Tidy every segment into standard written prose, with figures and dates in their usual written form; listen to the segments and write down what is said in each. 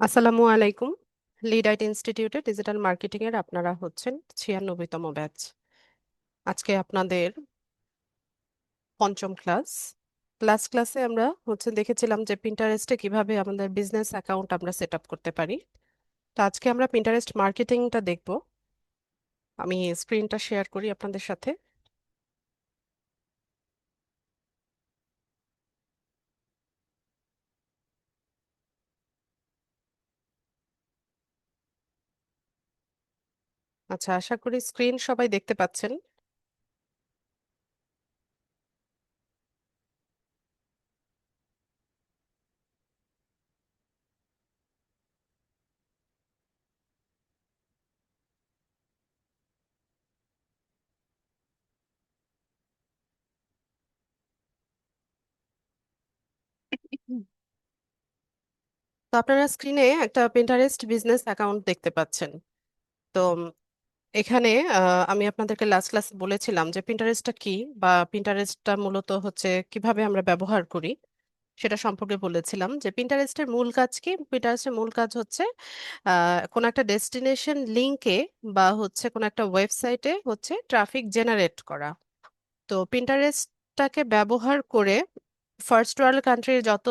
আসসালামু আলাইকুম। লিডাইট ইনস্টিটিউটে ডিজিটাল মার্কেটিং এর আপনারা হচ্ছেন 96তম ব্যাচ। আজকে আপনাদের পঞ্চম ক্লাসে আমরা দেখেছিলাম যে পিন্টারেস্টে কিভাবে আমাদের বিজনেস অ্যাকাউন্ট আমরা সেট আপ করতে পারি। তো আজকে আমরা পিন্টারেস্ট মার্কেটিংটা দেখব। আমি স্ক্রিনটা শেয়ার করি আপনাদের সাথে। আচ্ছা, আশা করি স্ক্রিন সবাই দেখতে পাচ্ছেন। হুম। তো আপনারা স্ক্রিনে একটা পিন্টারেস্ট বিজনেস অ্যাকাউন্ট দেখতে পাচ্ছেন। তো এখানে আমি আপনাদেরকে লাস্ট ক্লাস বলেছিলাম যে পিন্টারেস্টটা কি, বা পিন্টারেস্টটা মূলত হচ্ছে কিভাবে আমরা ব্যবহার করি সেটা সম্পর্কে বলেছিলাম। যে পিন্টারেস্টের মূল কাজ কি? পিন্টারেস্টের মূল কাজ হচ্ছে কোনো একটা ডেস্টিনেশন লিংকে বা কোনো একটা ওয়েবসাইটে ট্রাফিক জেনারেট করা। তো পিন্টারেস্টটাকে ব্যবহার করে ফার্স্ট ওয়ার্ল্ড কান্ট্রির যত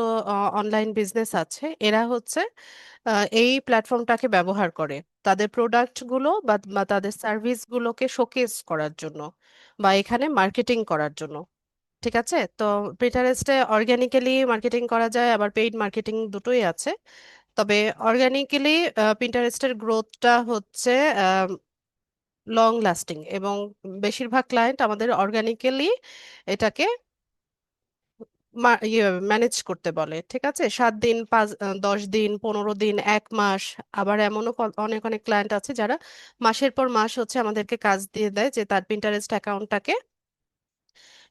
অনলাইন বিজনেস আছে এরা এই প্ল্যাটফর্মটাকে ব্যবহার করে তাদের প্রোডাক্টগুলো বা তাদের সার্ভিসগুলোকে শোকেস করার জন্য, বা এখানে মার্কেটিং করার জন্য। ঠিক আছে? তো পিন্টারেস্টে অর্গানিক্যালি মার্কেটিং করা যায়, আবার পেইড মার্কেটিং দুটোই আছে। তবে অর্গানিক্যালি পিন্টারেস্টের গ্রোথটা লং লাস্টিং, এবং বেশিরভাগ ক্লায়েন্ট আমাদের অর্গানিক্যালি এটাকে ম্যানেজ করতে বলে। ঠিক আছে, 7 দিন, 10 দিন, 15 দিন, 1 মাস। আবার এমনও অনেক অনেক ক্লায়েন্ট আছে যারা মাসের পর মাস আমাদেরকে কাজ দিয়ে দেয় যে তার পিন্টারেস্ট অ্যাকাউন্টটাকে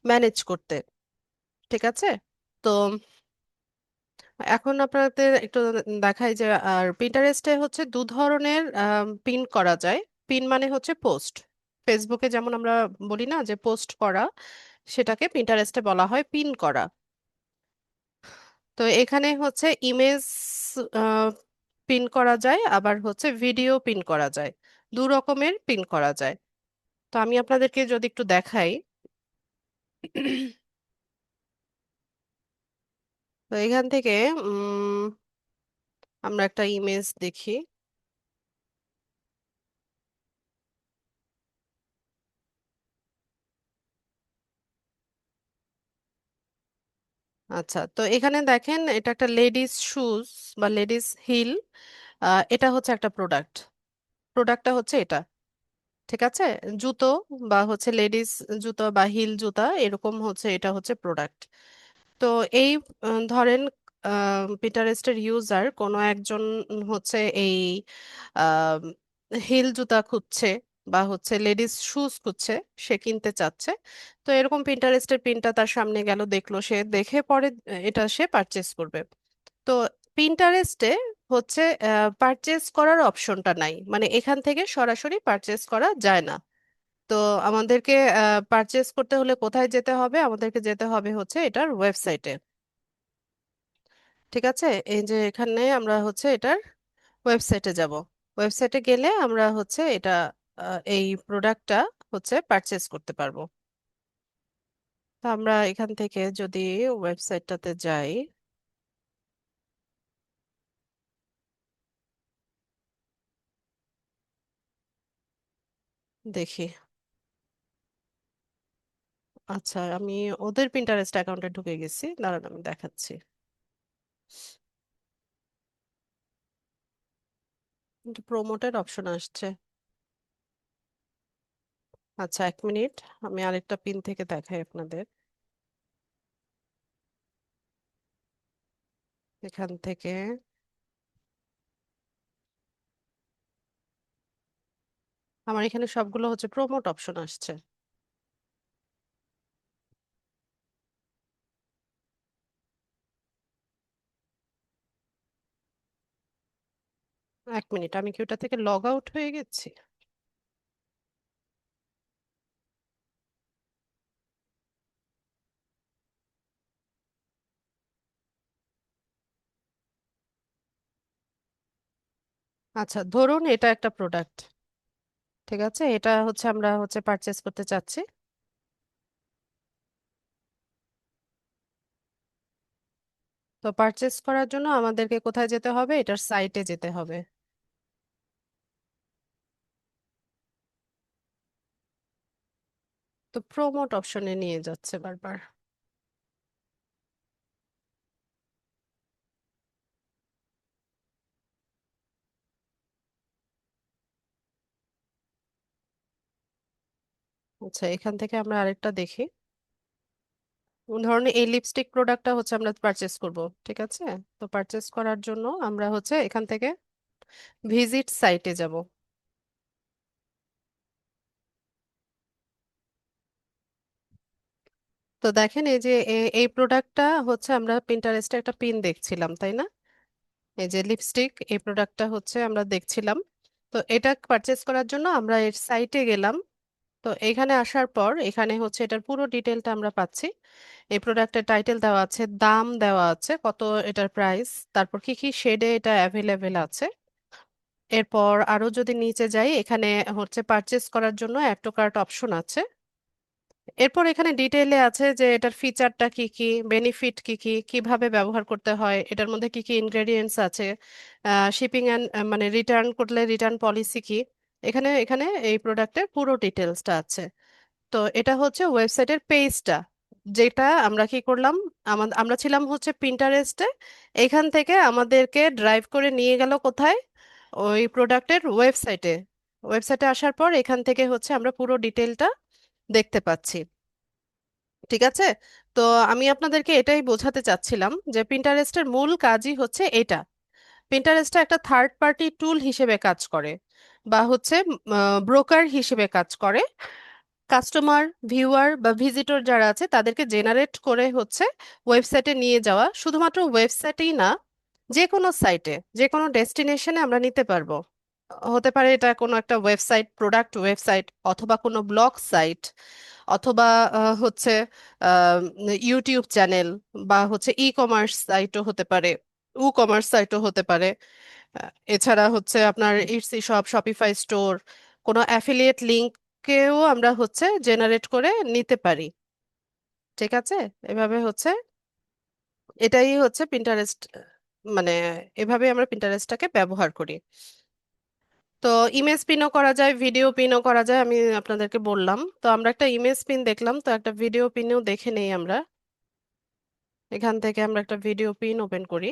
ম্যানেজ করতে। ঠিক আছে? তো এখন আপনাদের একটু দেখাই যে আর পিন্টারেস্টে দু ধরনের পিন করা যায়। পিন মানে পোস্ট। ফেসবুকে যেমন আমরা বলি না যে পোস্ট করা, সেটাকে পিন্টারেস্টে বলা হয় পিন করা। তো এখানে ইমেজ পিন করা যায়, আবার ভিডিও পিন করা যায়। দু রকমের পিন করা যায়। তো আমি আপনাদেরকে যদি একটু দেখাই। তো এখান থেকে উম আমরা একটা ইমেজ দেখি। আচ্ছা, তো এখানে দেখেন এটা একটা লেডিস শুজ বা লেডিস হিল। এটা একটা প্রোডাক্ট। প্রোডাক্টটা এটা। ঠিক আছে? জুতো বা লেডিস জুতো বা হিল জুতা, এরকম এটা প্রোডাক্ট। তো এই ধরেন পিন্টারেস্টের ইউজার কোনো একজন এই হিল জুতা খুঁজছে বা লেডিস শুজ খুঁজছে, সে কিনতে চাচ্ছে। তো এরকম পিন্টারেস্টের পিনটা তার সামনে গেল, দেখলো, সে দেখে পরে এটা সে পারচেস করবে। তো পিন্টারেস্টে হচ্ছে পারচেস করার অপশনটা নাই, মানে এখান থেকে সরাসরি পারচেস করা যায় না। তো আমাদেরকে পারচেস করতে হলে কোথায় যেতে হবে? আমাদেরকে যেতে হবে এটার ওয়েবসাইটে। ঠিক আছে, এই যে এখানে আমরা এটার ওয়েবসাইটে যাব। ওয়েবসাইটে গেলে আমরা এটা এই প্রোডাক্টটা পারচেস করতে পারবো। তো আমরা এখান থেকে যদি ওয়েবসাইটটাতে যাই, দেখি। আচ্ছা, আমি ওদের পিন্টারেস্ট অ্যাকাউন্টে ঢুকে গেছি, দাঁড়ান আমি দেখাচ্ছি। প্রোমোটের অপশন আসছে। আচ্ছা, 1 মিনিট, আমি আরেকটা পিন থেকে দেখাই আপনাদের। এখান থেকে আমার এখানে সবগুলো প্রোমোট অপশন আসছে। 1 মিনিট, আমি কি ওটা থেকে লগ আউট হয়ে গেছি? আচ্ছা, ধরুন এটা একটা প্রোডাক্ট, ঠিক আছে, এটা হচ্ছে আমরা হচ্ছে পারচেস করতে চাচ্ছি। তো পারচেস করার জন্য আমাদেরকে কোথায় যেতে হবে? এটার সাইটে যেতে হবে। তো প্রোমোট অপশনে নিয়ে যাচ্ছে বারবার। আচ্ছা, এখান থেকে আমরা আরেকটা দেখি। ধরুন এই লিপস্টিক প্রোডাক্টটা হচ্ছে আমরা পারচেস করব, ঠিক আছে। তো পারচেস করার জন্য আমরা হচ্ছে এখান থেকে ভিজিট সাইটে যাব। তো দেখেন এই যে এই প্রোডাক্টটা হচ্ছে আমরা পিন্টারেস্টে একটা পিন দেখছিলাম, তাই না? এই যে লিপস্টিক, এই প্রোডাক্টটা হচ্ছে আমরা দেখছিলাম। তো এটা পারচেস করার জন্য আমরা এর সাইটে গেলাম। তো এখানে আসার পর এখানে হচ্ছে এটার পুরো ডিটেলটা আমরা পাচ্ছি। এই প্রোডাক্টের টাইটেল দেওয়া আছে, দাম দেওয়া আছে, কত এটার প্রাইস, তারপর কি কি শেডে এটা অ্যাভেলেবেল আছে। এরপর আরো যদি নিচে যাই, এখানে হচ্ছে পারচেস করার জন্য অ্যাড টু কার্ট অপশন আছে। এরপর এখানে ডিটেইলে আছে যে এটার ফিচারটা কি কি, বেনিফিট কি কি, কিভাবে ব্যবহার করতে হয়, এটার মধ্যে কি কি ইনগ্রেডিয়েন্টস আছে, শিপিং অ্যান্ড মানে রিটার্ন করলে রিটার্ন পলিসি কি। এখানে এখানে এই প্রোডাক্টের পুরো ডিটেলসটা আছে। তো এটা হচ্ছে ওয়েবসাইটের পেজটা, যেটা আমরা কি করলাম, আমরা ছিলাম হচ্ছে পিন্টারেস্টে। এখান থেকে আমাদেরকে ড্রাইভ করে নিয়ে গেল কোথায়? ওই প্রোডাক্টের ওয়েবসাইটে। ওয়েবসাইটে আসার পর এখান থেকে হচ্ছে আমরা পুরো ডিটেলটা দেখতে পাচ্ছি, ঠিক আছে। তো আমি আপনাদেরকে এটাই বোঝাতে চাচ্ছিলাম যে পিন্টারেস্টের মূল কাজই হচ্ছে এটা। পিন্টারেস্টটা একটা থার্ড পার্টি টুল হিসেবে কাজ করে, বা হচ্ছে ব্রোকার হিসেবে কাজ করে। কাস্টমার, ভিউয়ার বা ভিজিটর যারা আছে তাদেরকে জেনারেট করে হচ্ছে ওয়েবসাইটে নিয়ে যাওয়া। শুধুমাত্র ওয়েবসাইটেই না, যে কোনো সাইটে, যে কোনো ডেস্টিনেশনে আমরা নিতে পারবো। হতে পারে এটা কোনো একটা ওয়েবসাইট, প্রোডাক্ট ওয়েবসাইট, অথবা কোনো ব্লগ সাইট, অথবা হচ্ছে আহ, ইউটিউব চ্যানেল, বা হচ্ছে ই কমার্স সাইটও হতে পারে, কমার্স সাইটও হতে পারে। এছাড়া হচ্ছে আপনার ইটসি শপ, শপিফাই স্টোর, কোনো অ্যাফিলিয়েট লিঙ্ককেও আমরা হচ্ছে জেনারেট করে নিতে পারি, ঠিক আছে। এভাবে হচ্ছে, এটাই হচ্ছে পিন্টারেস্ট, মানে এভাবে আমরা পিন্টারেস্টটাকে ব্যবহার করি। তো ইমেজ পিনও করা যায়, ভিডিও পিনও করা যায়, আমি আপনাদেরকে বললাম। তো আমরা একটা ইমেজ পিন দেখলাম, তো একটা ভিডিও পিনও দেখে নেই আমরা। এখান থেকে আমরা একটা ভিডিও পিন ওপেন করি।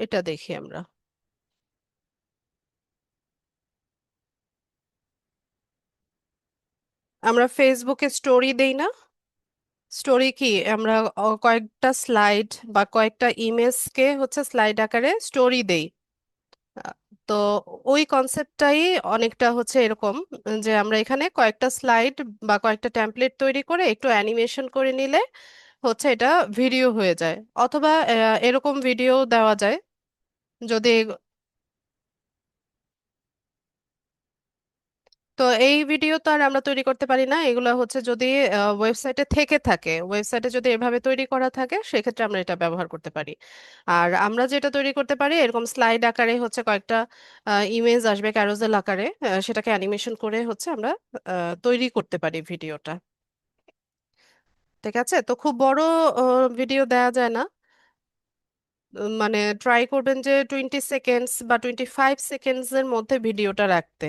এটা দেখি আমরা। আমরা ফেসবুকে স্টোরি দেই না? স্টোরি কি, আমরা কয়েকটা স্লাইড বা কয়েকটা ইমেজকে হচ্ছে স্লাইড আকারে স্টোরি দেই। আহ, তো ওই কনসেপ্টটাই অনেকটা হচ্ছে এরকম, যে আমরা এখানে কয়েকটা স্লাইড বা কয়েকটা টেমপ্লেট তৈরি করে একটু অ্যানিমেশন করে নিলে হচ্ছে এটা ভিডিও হয়ে যায়। অথবা এরকম ভিডিও দেওয়া যায় যদি। তো এই ভিডিও তো আর আমরা তৈরি করতে পারি না, এগুলো হচ্ছে যদি ওয়েবসাইটে থেকে থাকে, ওয়েবসাইটে যদি এভাবে তৈরি করা থাকে সেক্ষেত্রে আমরা এটা ব্যবহার করতে পারি। আর আমরা যেটা তৈরি করতে পারি, এরকম স্লাইড আকারে হচ্ছে কয়েকটা ইমেজ আসবে ক্যারোসেল আকারে, সেটাকে অ্যানিমেশন করে হচ্ছে আমরা তৈরি করতে পারি ভিডিওটা, ঠিক আছে। তো খুব বড় ভিডিও দেওয়া যায় না। মানে ট্রাই করবেন যে 20 সেকেন্ডস বা 25 সেকেন্ডস এর মধ্যে ভিডিওটা রাখতে,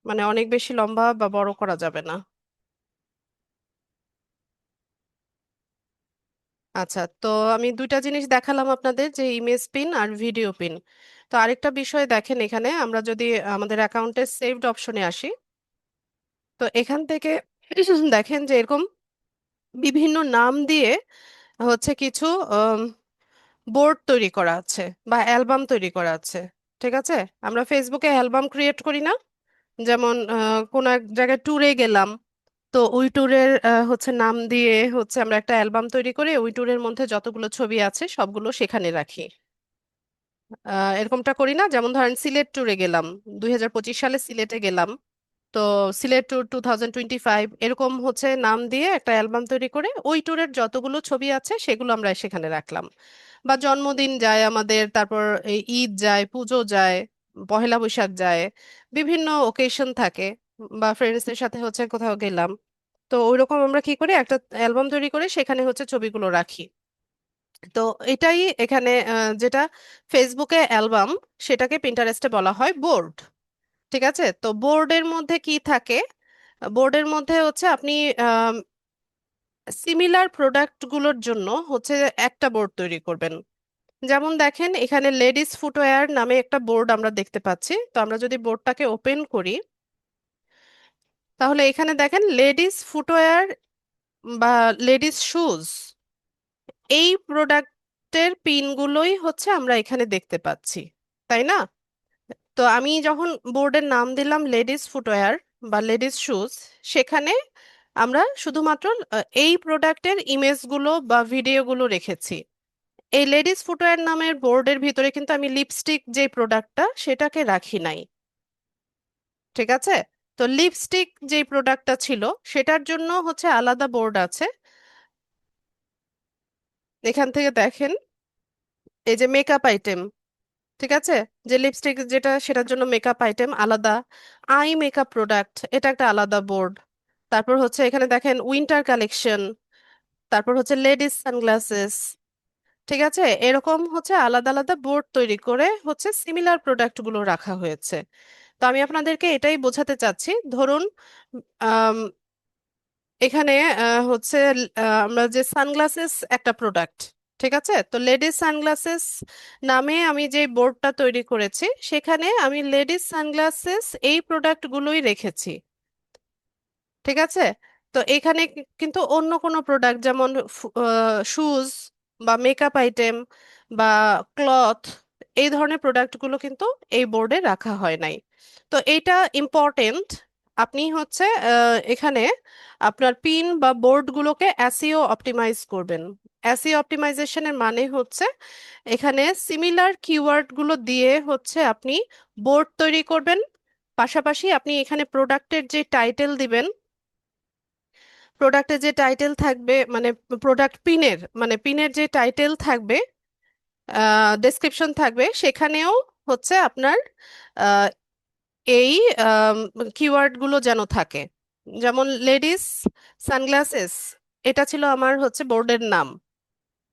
মানে অনেক বেশি লম্বা বা বড় করা যাবে না। আচ্ছা, তো আমি দুইটা জিনিস দেখালাম আপনাদের, যে ইমেজ পিন আর ভিডিও পিন। তো আরেকটা বিষয় দেখেন, এখানে আমরা যদি আমাদের অ্যাকাউন্টের সেভড অপশনে আসি, তো এখান থেকে দেখেন যে এরকম বিভিন্ন নাম দিয়ে হচ্ছে কিছু বোর্ড তৈরি করা আছে বা অ্যালবাম তৈরি করা আছে, ঠিক আছে। আমরা ফেসবুকে অ্যালবাম ক্রিয়েট করি না? যেমন কোনো এক জায়গায় ট্যুরে গেলাম, তো ওই ট্যুরের হচ্ছে নাম দিয়ে হচ্ছে আমরা একটা অ্যালবাম তৈরি করে ওই ট্যুরের মধ্যে যতগুলো ছবি আছে সবগুলো সেখানে রাখি। এরকমটা করি না, যেমন ধরেন সিলেট ট্যুরে গেলাম, 2025 সালে সিলেটে গেলাম। তো সিলেট ট্যুর 2025 এরকম হচ্ছে নাম দিয়ে একটা অ্যালবাম তৈরি করে ওই ট্যুরের যতগুলো ছবি আছে সেগুলো আমরা সেখানে রাখলাম। বা জন্মদিন যায় আমাদের, তারপর এই ঈদ যায়, পুজো যায়, পহেলা বৈশাখ যায়, বিভিন্ন ওকেশন থাকে, বা ফ্রেন্ডসদের সাথে হচ্ছে কোথাও গেলাম। তো ওইরকম আমরা কি করি, একটা অ্যালবাম তৈরি করে সেখানে হচ্ছে ছবিগুলো রাখি। তো এটাই এখানে যেটা ফেসবুকে অ্যালবাম, সেটাকে পিন্টারেস্টে বলা হয় বোর্ড। ঠিক আছে, তো বোর্ডের মধ্যে কি থাকে? বোর্ডের মধ্যে হচ্ছে আপনি সিমিলার প্রোডাক্টগুলোর জন্য হচ্ছে একটা বোর্ড তৈরি করবেন। যেমন দেখেন এখানে লেডিস ফুটওয়্যার নামে একটা বোর্ড আমরা দেখতে পাচ্ছি। তো আমরা যদি বোর্ডটাকে ওপেন করি, তাহলে এখানে দেখেন লেডিস ফুটওয়্যার বা লেডিস শুজ, এই প্রোডাক্টের পিনগুলোই হচ্ছে আমরা এখানে দেখতে পাচ্ছি, তাই না? তো আমি যখন বোর্ডের নাম দিলাম লেডিস ফুটওয়্যার বা লেডিস শুজ, সেখানে আমরা শুধুমাত্র এই প্রোডাক্টের ইমেজগুলো বা ভিডিওগুলো রেখেছি। এই লেডিস ফুটওয়্যার নামের বোর্ডের ভিতরে কিন্তু আমি লিপস্টিক যে প্রোডাক্টটা সেটাকে রাখি নাই। ঠিক আছে, তো লিপস্টিক যে প্রোডাক্টটা ছিল সেটার জন্য হচ্ছে আলাদা বোর্ড আছে। এখান থেকে দেখেন এই যে মেকআপ আইটেম, ঠিক আছে, যে লিপস্টিক যেটা সেটার জন্য মেকআপ আইটেম আলাদা, আই মেকআপ প্রোডাক্ট এটা একটা আলাদা বোর্ড। তারপর হচ্ছে এখানে দেখেন উইন্টার কালেকশন, তারপর হচ্ছে লেডিস সানগ্লাসেস। ঠিক আছে, এরকম হচ্ছে আলাদা আলাদা বোর্ড তৈরি করে হচ্ছে সিমিলার প্রোডাক্ট গুলো রাখা হয়েছে। তো আমি আপনাদেরকে এটাই বোঝাতে চাচ্ছি, ধরুন আম, এখানে হচ্ছে আমরা যে সানগ্লাসেস একটা প্রোডাক্ট, ঠিক আছে, তো লেডিস সানগ্লাসেস নামে আমি যে বোর্ডটা তৈরি করেছি সেখানে আমি লেডিস সানগ্লাসেস এই প্রোডাক্টগুলোই রেখেছি। ঠিক আছে, তো এখানে কিন্তু অন্য কোনো প্রোডাক্ট যেমন শুজ বা মেকআপ আইটেম বা ক্লথ, এই ধরনের প্রোডাক্টগুলো কিন্তু এই বোর্ডে রাখা হয় নাই। তো এইটা ইম্পর্টেন্ট। আপনি হচ্ছে এখানে আপনার পিন বা বোর্ডগুলোকে এসইও অপটিমাইজ করবেন। এসইও অপটিমাইজেশনের মানে হচ্ছে এখানে সিমিলার কিওয়ার্ডগুলো দিয়ে হচ্ছে আপনি বোর্ড তৈরি করবেন। পাশাপাশি আপনি এখানে প্রোডাক্টের যে টাইটেল দিবেন, প্রোডাক্টের যে টাইটেল থাকবে মানে প্রোডাক্ট পিনের মানে পিনের যে টাইটেল থাকবে, ডেসক্রিপশন থাকবে, সেখানেও হচ্ছে আপনার আহ, এই কিওয়ার্ডগুলো যেন থাকে। যেমন লেডিস সানগ্লাসেস, এটা ছিল আমার হচ্ছে বোর্ডের নাম।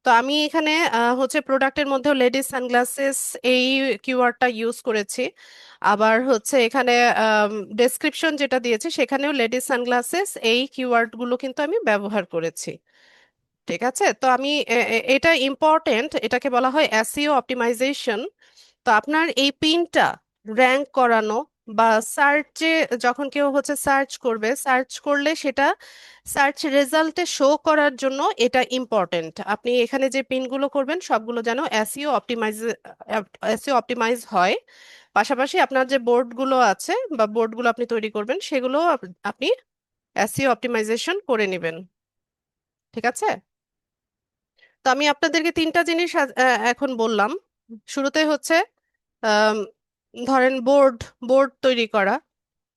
তো আমি এখানে হচ্ছে প্রোডাক্টের মধ্যেও লেডিস সানগ্লাসেস এই কিওয়ার্ডটা ইউজ করেছি। আবার হচ্ছে এখানে ডেসক্রিপশন যেটা দিয়েছে সেখানেও লেডিস সানগ্লাসেস এই কিওয়ার্ডগুলো কিন্তু আমি ব্যবহার করেছি। ঠিক আছে, তো আমি এটা ইম্পর্টেন্ট, এটাকে বলা হয় এসইও অপটিমাইজেশন। তো আপনার এই পিনটা র্যাঙ্ক করানো বা সার্চে, যখন কেউ হচ্ছে সার্চ করবে, সার্চ করলে সেটা সার্চ রেজাল্টে শো করার জন্য এটা ইম্পর্টেন্ট। আপনি এখানে যে পিনগুলো করবেন সবগুলো যেন এসইও অপটিমাইজ হয়। পাশাপাশি আপনার যে বোর্ডগুলো আছে বা বোর্ডগুলো আপনি তৈরি করবেন সেগুলো আপনি এসইও অপটিমাইজেশন করে নেবেন। ঠিক আছে, তো আমি আপনাদেরকে তিনটা জিনিস এখন বললাম। শুরুতে হচ্ছে আম, ধরেন বোর্ড বোর্ড তৈরি করা,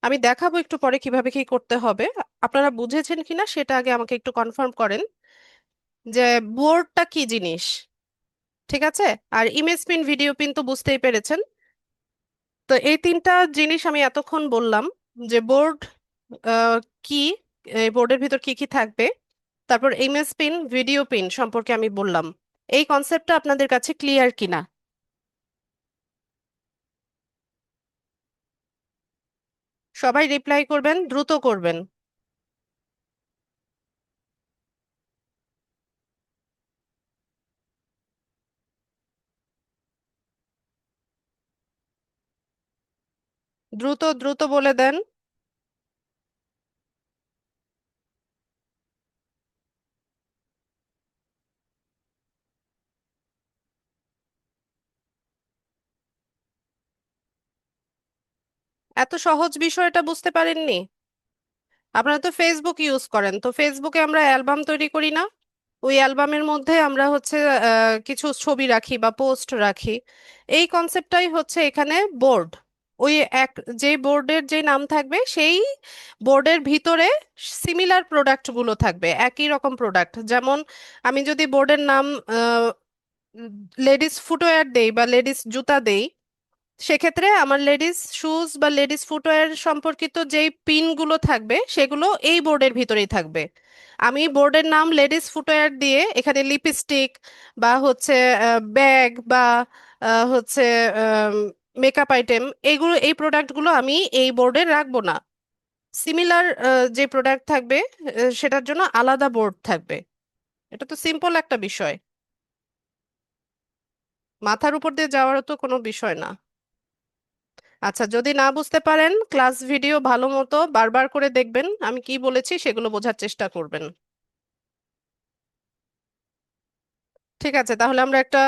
আমি দেখাবো একটু পরে কিভাবে কি করতে হবে। আপনারা বুঝেছেন কিনা সেটা আগে আমাকে একটু কনফার্ম করেন যে বোর্ডটা কি জিনিস। ঠিক আছে, আর ইমেজ পিন ভিডিও পিন তো বুঝতেই পেরেছেন। তো এই তিনটা জিনিস আমি এতক্ষণ বললাম, যে বোর্ড কি, এই বোর্ডের ভিতর কি কি থাকবে, তারপর ইমেজ পিন ভিডিও পিন সম্পর্কে আমি বললাম। এই কনসেপ্টটা আপনাদের কাছে ক্লিয়ার কিনা? সবাই রিপ্লাই করবেন, দ্রুত করবেন। দ্রুত দ্রুত বলে দেন। এত সহজ বিষয়টা বুঝতে পারেননি? আপনারা তো ফেসবুক ইউজ করেন, তো ফেসবুকে আমরা অ্যালবাম তৈরি করি না? ওই অ্যালবামের মধ্যে আমরা হচ্ছে কিছু ছবি রাখি বা পোস্ট রাখি। এই কনসেপ্টটাই হচ্ছে এখানে বোর্ড। ওই এক, যে বোর্ডের যে নাম থাকবে সেই বোর্ডের ভিতরে সিমিলার প্রোডাক্টগুলো থাকবে, একই রকম প্রোডাক্ট। যেমন আমি যদি বোর্ডের নাম লেডিস ফুটওয়্যার দেই বা লেডিস জুতা দেই, সেক্ষেত্রে আমার লেডিস শুজ বা লেডিস ফুটওয়্যার সম্পর্কিত যেই পিনগুলো থাকবে সেগুলো এই বোর্ডের ভিতরেই থাকবে। আমি বোর্ডের নাম লেডিস ফুটওয়্যার দিয়ে এখানে লিপস্টিক বা হচ্ছে ব্যাগ বা হচ্ছে মেকআপ আইটেম, এইগুলো এই প্রোডাক্টগুলো আমি এই বোর্ডে রাখবো না। সিমিলার যে প্রোডাক্ট থাকবে সেটার জন্য আলাদা বোর্ড থাকবে। এটা তো সিম্পল একটা বিষয়, মাথার উপর দিয়ে যাওয়ারও তো কোনো বিষয় না। আচ্ছা, যদি না বুঝতে পারেন ক্লাস ভিডিও ভালো মতো বারবার করে দেখবেন, আমি কি বলেছি সেগুলো বোঝার চেষ্টা করবেন। ঠিক আছে, তাহলে আমরা একটা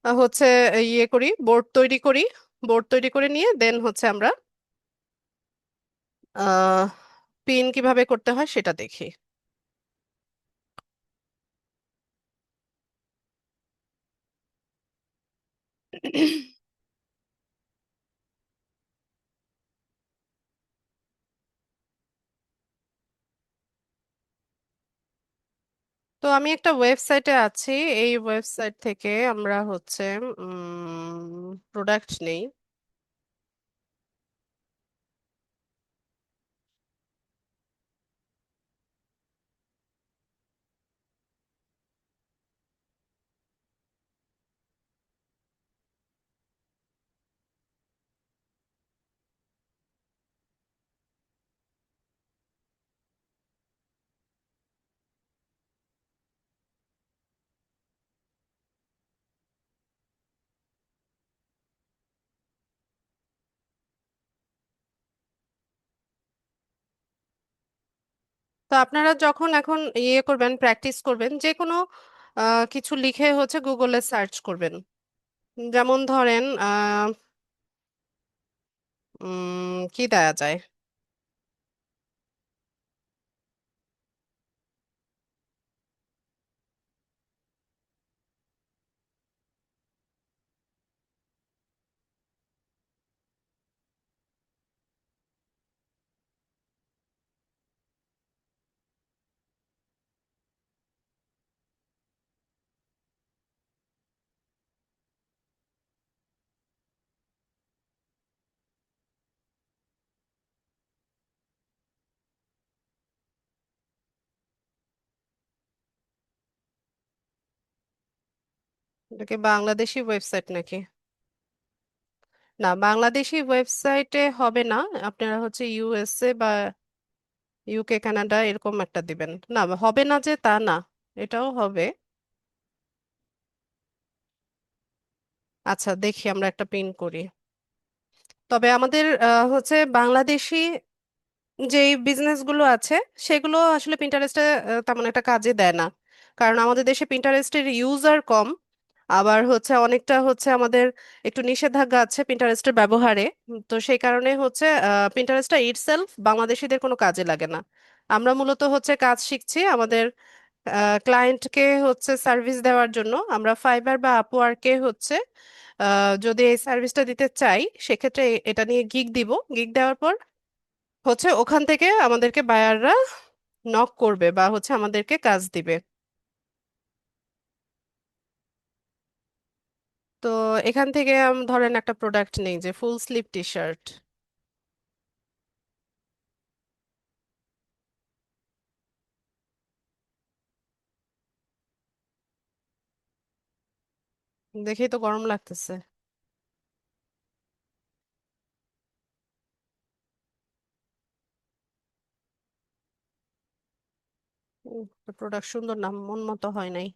হচ্ছে ইয়ে করি, বোর্ড তৈরি করি। বোর্ড তৈরি করে নিয়ে দেন হচ্ছে আমরা আহ পিন কিভাবে করতে হয় সেটা দেখি। তো আমি একটা ওয়েবসাইটে আছি। এই ওয়েবসাইট থেকে আমরা হচ্ছে প্রোডাক্ট নেই। তো আপনারা যখন এখন ইয়ে করবেন, প্র্যাকটিস করবেন, যে কোনো কিছু লিখে হচ্ছে গুগলে সার্চ করবেন। যেমন ধরেন কি দেয়া যায়। এটা কি বাংলাদেশি ওয়েবসাইট নাকি? না, বাংলাদেশি ওয়েবসাইটে হবে না। আপনারা হচ্ছে ইউএসএ বা ইউকে কানাডা এরকম একটা দিবেন। না, হবে না যে তা না, এটাও হবে। আচ্ছা, দেখি আমরা একটা পিন করি। তবে আমাদের হচ্ছে বাংলাদেশি যেই বিজনেসগুলো আছে সেগুলো আসলে পিন্টারেস্টে তেমন একটা কাজে দেয় না। কারণ আমাদের দেশে পিন্টারেস্টের ইউজার কম। আবার হচ্ছে অনেকটা হচ্ছে আমাদের একটু নিষেধাজ্ঞা আছে পিন্টারেস্টের ব্যবহারে। তো সেই কারণে হচ্ছে পিন্টারেস্টটা ইটসেলফ বাংলাদেশিদের কোনো কাজে লাগে না। আমরা মূলত হচ্ছে কাজ শিখছি আমাদের ক্লায়েন্টকে হচ্ছে সার্ভিস দেওয়ার জন্য। আমরা ফাইবার বা আপওয়ার্কে হচ্ছে যদি এই সার্ভিসটা দিতে চাই, সেক্ষেত্রে এটা নিয়ে গিগ দিব। গিগ দেওয়ার পর হচ্ছে ওখান থেকে আমাদেরকে বায়াররা নক করবে বা হচ্ছে আমাদেরকে কাজ দিবে। তো এখান থেকে ধরেন একটা প্রোডাক্ট নেই, যে ফুল স্লিভ টি শার্ট। দেখেই তো গরম লাগতেছে। প্রোডাক্ট সুন্দর না, মন মতো হয় নাই।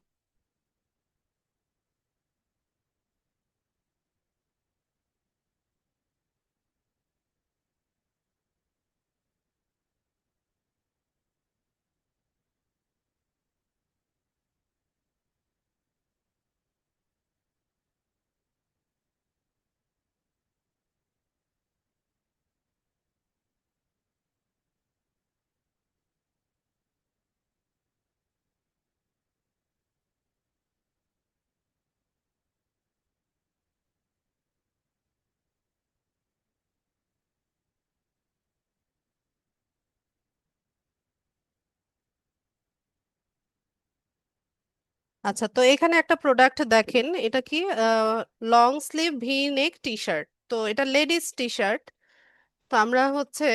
আচ্ছা, তো এখানে একটা প্রোডাক্ট দেখেন, এটা কি লং স্লিভ ভি নেক টি শার্ট। তো এটা লেডিস টি শার্ট। তো আমরা হচ্ছে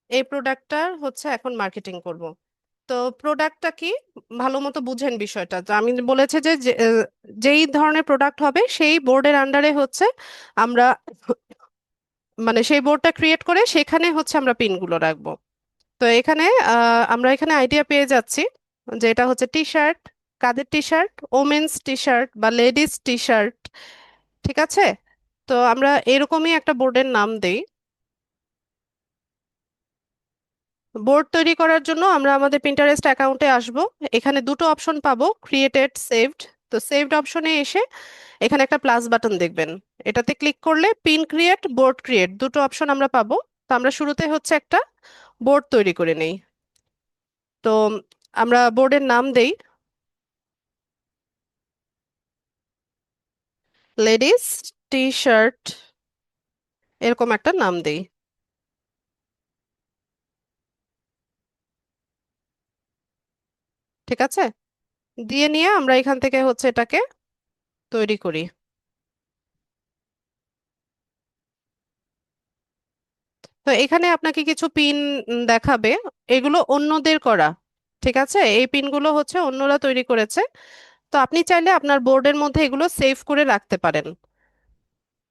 এই প্রোডাক্টটার হচ্ছে এখন মার্কেটিং করব। তো প্রোডাক্টটা কি, ভালো মতো বুঝেন বিষয়টা। তো আমি বলেছে যে যেই ধরনের প্রোডাক্ট হবে সেই বোর্ডের আন্ডারে হচ্ছে আমরা মানে সেই বোর্ডটা ক্রিয়েট করে সেখানে হচ্ছে আমরা পিনগুলো রাখবো। তো এখানে আমরা এখানে আইডিয়া পেয়ে যাচ্ছি যে এটা হচ্ছে টি শার্ট, কাদের T shirt, women's T shirt বা লেডিস টি শার্ট। ঠিক আছে, তো আমরা এরকমই একটা বোর্ডের নাম দেই। বোর্ড তৈরি করার জন্য আমরা আমাদের পিন্টারেস্ট অ্যাকাউন্টে আসব। এখানে দুটো অপশন পাবো, ক্রিয়েটেড, সেভড। তো সেভড অপশনে এসে এখানে একটা প্লাস বাটন দেখবেন, এটাতে ক্লিক করলে পিন ক্রিয়েট, বোর্ড ক্রিয়েট দুটো অপশন আমরা পাবো। তো আমরা শুরুতে হচ্ছে একটা বোর্ড তৈরি করে নেই। তো আমরা বোর্ডের নাম দেই লেডিস টি শার্ট, এরকম একটা নাম দেই। ঠিক আছে, দিয়ে নিয়ে আমরা এখান থেকে হচ্ছে এটাকে তৈরি করি। তো এখানে আপনাকে কিছু পিন দেখাবে, এগুলো অন্যদের করা। ঠিক আছে, এই পিনগুলো হচ্ছে অন্যরা তৈরি করেছে। তো আপনি চাইলে আপনার বোর্ডের মধ্যে এগুলো সেভ করে রাখতে পারেন।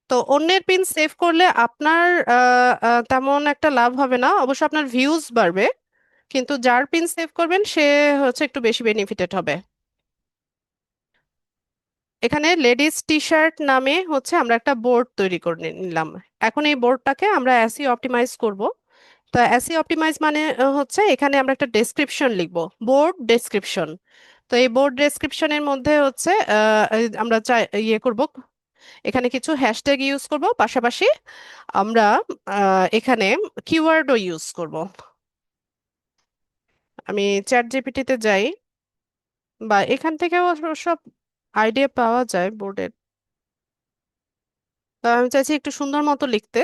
তো অন্যের পিন সেভ করলে আপনার তেমন একটা লাভ হবে না, অবশ্য আপনার ভিউজ বাড়বে, কিন্তু যার পিন সেভ করবেন সে হচ্ছে একটু বেশি বেনিফিটেড হবে। এখানে লেডিস টি শার্ট নামে হচ্ছে আমরা একটা বোর্ড তৈরি করে নিলাম। এখন এই বোর্ডটাকে আমরা এসইও অপটিমাইজ করব। তো এসইও অপটিমাইজ মানে হচ্ছে এখানে আমরা একটা ডেসক্রিপশন লিখব, বোর্ড ডেসক্রিপশন। তো এই বোর্ড ডেসক্রিপশনের মধ্যে হচ্ছে আমরা চাই করব, এখানে কিছু হ্যাশট্যাগ ইউজ করব, পাশাপাশি আমরা এখানে কিওয়ার্ডও ইউজ করব। আমি চ্যাট জিপিটিতে যাই, বা এখান থেকেও সব আইডিয়া পাওয়া যায় বোর্ডের। তো আমি চাইছি একটু সুন্দর মতো লিখতে।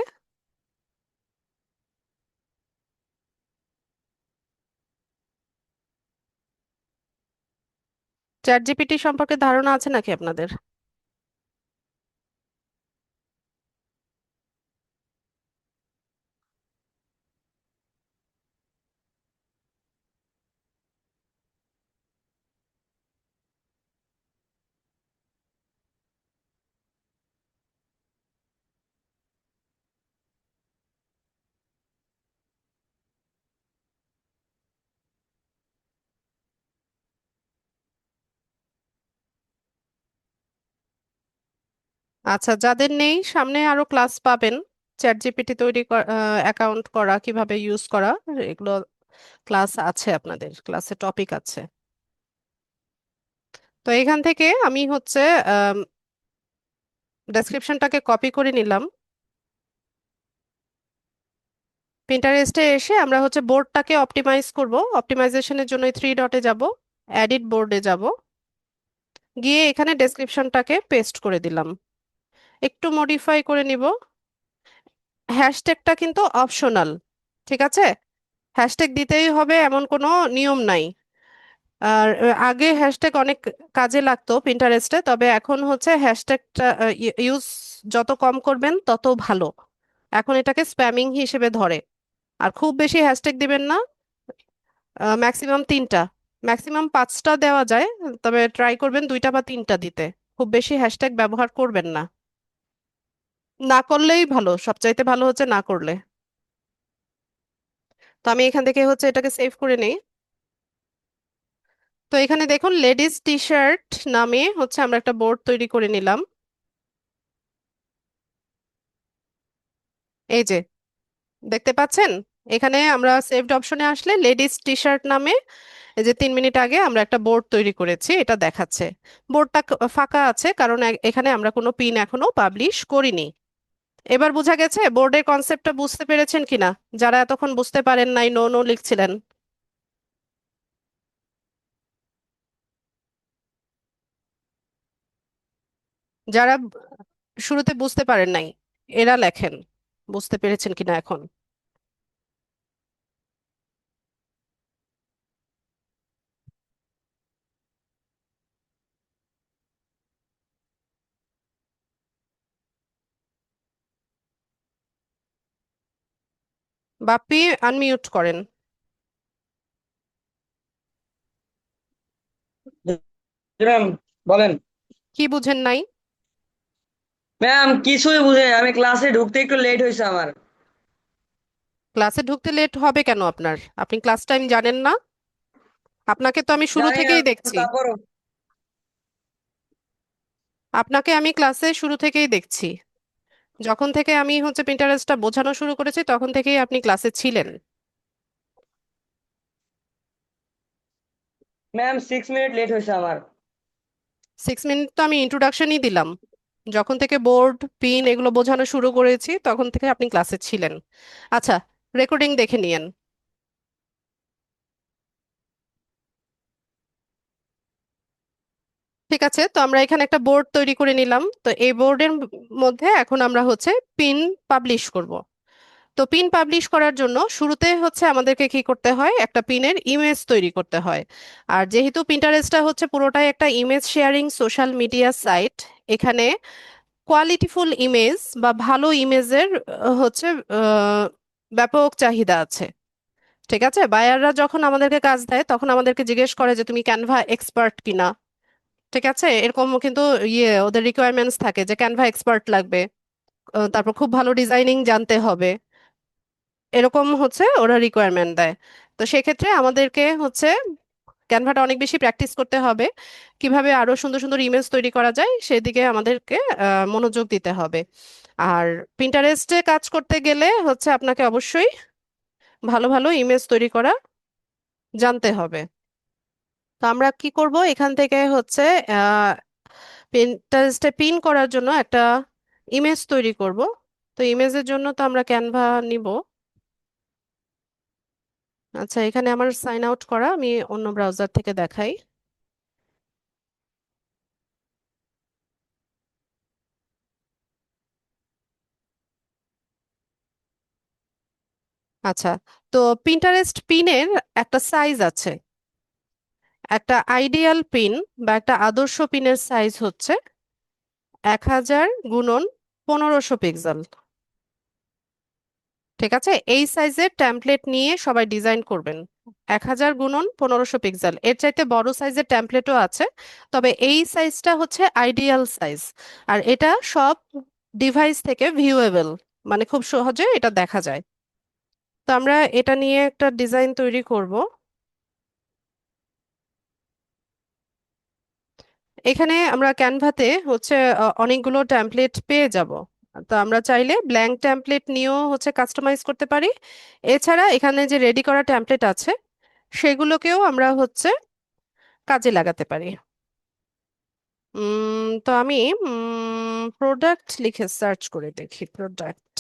চ্যাট জিপিটি সম্পর্কে ধারণা আছে নাকি আপনাদের? আচ্ছা, যাদের নেই সামনে আরো ক্লাস পাবেন, চ্যাট জিপিটি তৈরি অ্যাকাউন্ট করা কিভাবে ইউজ করা, এগুলো ক্লাস আছে, আপনাদের ক্লাসে টপিক আছে। তো এখান থেকে আমি হচ্ছে ডেসক্রিপশনটাকে কপি করে নিলাম। পিন্টারেস্টে এসে আমরা হচ্ছে বোর্ডটাকে অপটিমাইজ করব। অপটিমাইজেশনের জন্য থ্রি ডটে যাব, এডিট বোর্ডে যাব, গিয়ে এখানে ডেসক্রিপশনটাকে পেস্ট করে দিলাম। একটু মডিফাই করে নিব। হ্যাশট্যাগটা কিন্তু অপশনাল। ঠিক আছে, হ্যাশট্যাগ দিতেই হবে এমন কোনো নিয়ম নাই। আর আগে হ্যাশট্যাগ অনেক কাজে লাগতো পিন্টারেস্টে, তবে এখন হচ্ছে হ্যাশট্যাগটা ইউজ যত কম করবেন তত ভালো। এখন এটাকে স্প্যামিং হিসেবে ধরে। আর খুব বেশি হ্যাশট্যাগ দিবেন না, ম্যাক্সিমাম তিনটা, ম্যাক্সিমাম পাঁচটা দেওয়া যায়, তবে ট্রাই করবেন দুইটা বা তিনটা দিতে। খুব বেশি হ্যাশট্যাগ ব্যবহার করবেন না, না করলেই ভালো, সবচাইতে ভালো হচ্ছে না করলে। তো আমি এখান থেকে হচ্ছে এটাকে সেভ করে নেই। তো এখানে দেখুন লেডিস টি শার্ট নামে হচ্ছে আমরা একটা বোর্ড তৈরি করে নিলাম। এই যে দেখতে পাচ্ছেন, এখানে আমরা সেভড অপশনে আসলে লেডিস টি শার্ট নামে এই যে 3 মিনিট আগে আমরা একটা বোর্ড তৈরি করেছি এটা দেখাচ্ছে। বোর্ডটা ফাঁকা আছে কারণ এখানে আমরা কোনো পিন এখনো পাবলিশ করিনি। এবার বোঝা গেছে বোর্ডের কনসেপ্টটা, বুঝতে পেরেছেন কিনা যারা এতক্ষণ বুঝতে পারেন নাই, নো নো লিখছিলেন? যারা শুরুতে বুঝতে পারেন নাই এরা লেখেন, বুঝতে পেরেছেন কিনা এখন? বাপ্পি, আনমিউট করেন। জি ম্যাম, বলেন। কি বুঝেন নাই? ম্যাম কিছুই বুঝে নাই। আমি ক্লাসে ঢুকতে একটু লেট হয়েছে আমার। ক্লাসে ঢুকতে লেট হবে কেন আপনার? আপনি ক্লাস টাইম জানেন না? আপনাকে তো আমি শুরু জানি না, থেকেই দেখছি। তারপরও। আপনাকে আমি ক্লাসে শুরু থেকেই দেখছি। যখন থেকে আমি প্রিন্টারেস্টটা বোঝানো শুরু করেছি তখন থেকেই আপনি ক্লাসে ছিলেন। ম্যাম 6 মিনিট লেট হয়েছে আমার। 6 মিনিট তো আমি ইন্ট্রোডাকশনই দিলাম। যখন থেকে বোর্ড পিন এগুলো বোঝানো শুরু করেছি তখন থেকে আপনি ক্লাসে ছিলেন। আচ্ছা, রেকর্ডিং দেখে নিয়েন। ঠিক আছে, তো আমরা এখানে একটা বোর্ড তৈরি করে নিলাম। তো এই বোর্ডের মধ্যে এখন আমরা পিন পাবলিশ করব। তো পিন পাবলিশ করার জন্য শুরুতে আমাদেরকে কি করতে হয়, একটা পিনের ইমেজ তৈরি করতে হয়। আর যেহেতু পিন্টারেস্টটা পুরোটাই একটা image sharing social media site, এখানে কোয়ালিটিফুল ইমেজ বা ভালো ইমেজের আহ, ব্যাপক চাহিদা আছে। ঠিক আছে, বায়াররা যখন আমাদেরকে কাজ দেয় তখন আমাদেরকে জিজ্ঞেস করে যে তুমি ক্যানভা এক্সপার্ট কিনা। ঠিক আছে, এরকম কিন্তু ওদের রিকোয়ারমেন্টস থাকে যে ক্যানভা এক্সপার্ট লাগবে। তারপর খুব ভালো ডিজাইনিং জানতে হবে। এরকম ওরা রিকোয়ারমেন্ট দেয়। তো সেক্ষেত্রে আমাদেরকে ক্যানভাটা অনেক বেশি প্র্যাকটিস করতে হবে। কিভাবে আরো সুন্দর সুন্দর ইমেজ তৈরি করা যায় সেদিকে আমাদেরকে মনোযোগ দিতে হবে। আর পিন্টারেস্টে কাজ করতে গেলে আপনাকে অবশ্যই ভালো ভালো ইমেজ তৈরি করা জানতে হবে। তো আমরা কি করব, এখান থেকে আহ পিন্টারেস্টে পিন করার জন্য একটা ইমেজ তৈরি করব। তো ইমেজের জন্য তো আমরা ক্যানভা নিব। আচ্ছা, এখানে আমার সাইন আউট করা, আমি অন্য ব্রাউজার থেকে দেখাই। আচ্ছা, তো পিন্টারেস্ট পিনের একটা সাইজ আছে। একটা আইডিয়াল পিন বা একটা আদর্শ পিনের সাইজ 1000 × 1500 পিক্সেল। ঠিক আছে, এই সাইজের টেমপ্লেট নিয়ে সবাই ডিজাইন করবেন। 1000 × 1500 পিক্সেল, এর চাইতে বড় সাইজের টেমপ্লেটও আছে, তবে এই সাইজটা আইডিয়াল সাইজ। আর এটা সব ডিভাইস থেকে ভিউয়েবল, মানে খুব সহজে এটা দেখা যায়। তো আমরা এটা নিয়ে একটা ডিজাইন তৈরি করব। এখানে আমরা ক্যানভাতে অনেকগুলো টেমপ্লেট পেয়ে যাব। তো আমরা চাইলে ব্ল্যাঙ্ক টেমপ্লেট নিয়েও কাস্টমাইজ করতে পারি। এছাড়া এখানে যে রেডি করা টেমপ্লেট আছে সেগুলোকেও আমরা কাজে লাগাতে পারি। তো আমি প্রোডাক্ট লিখে সার্চ করে দেখি, প্রোডাক্ট।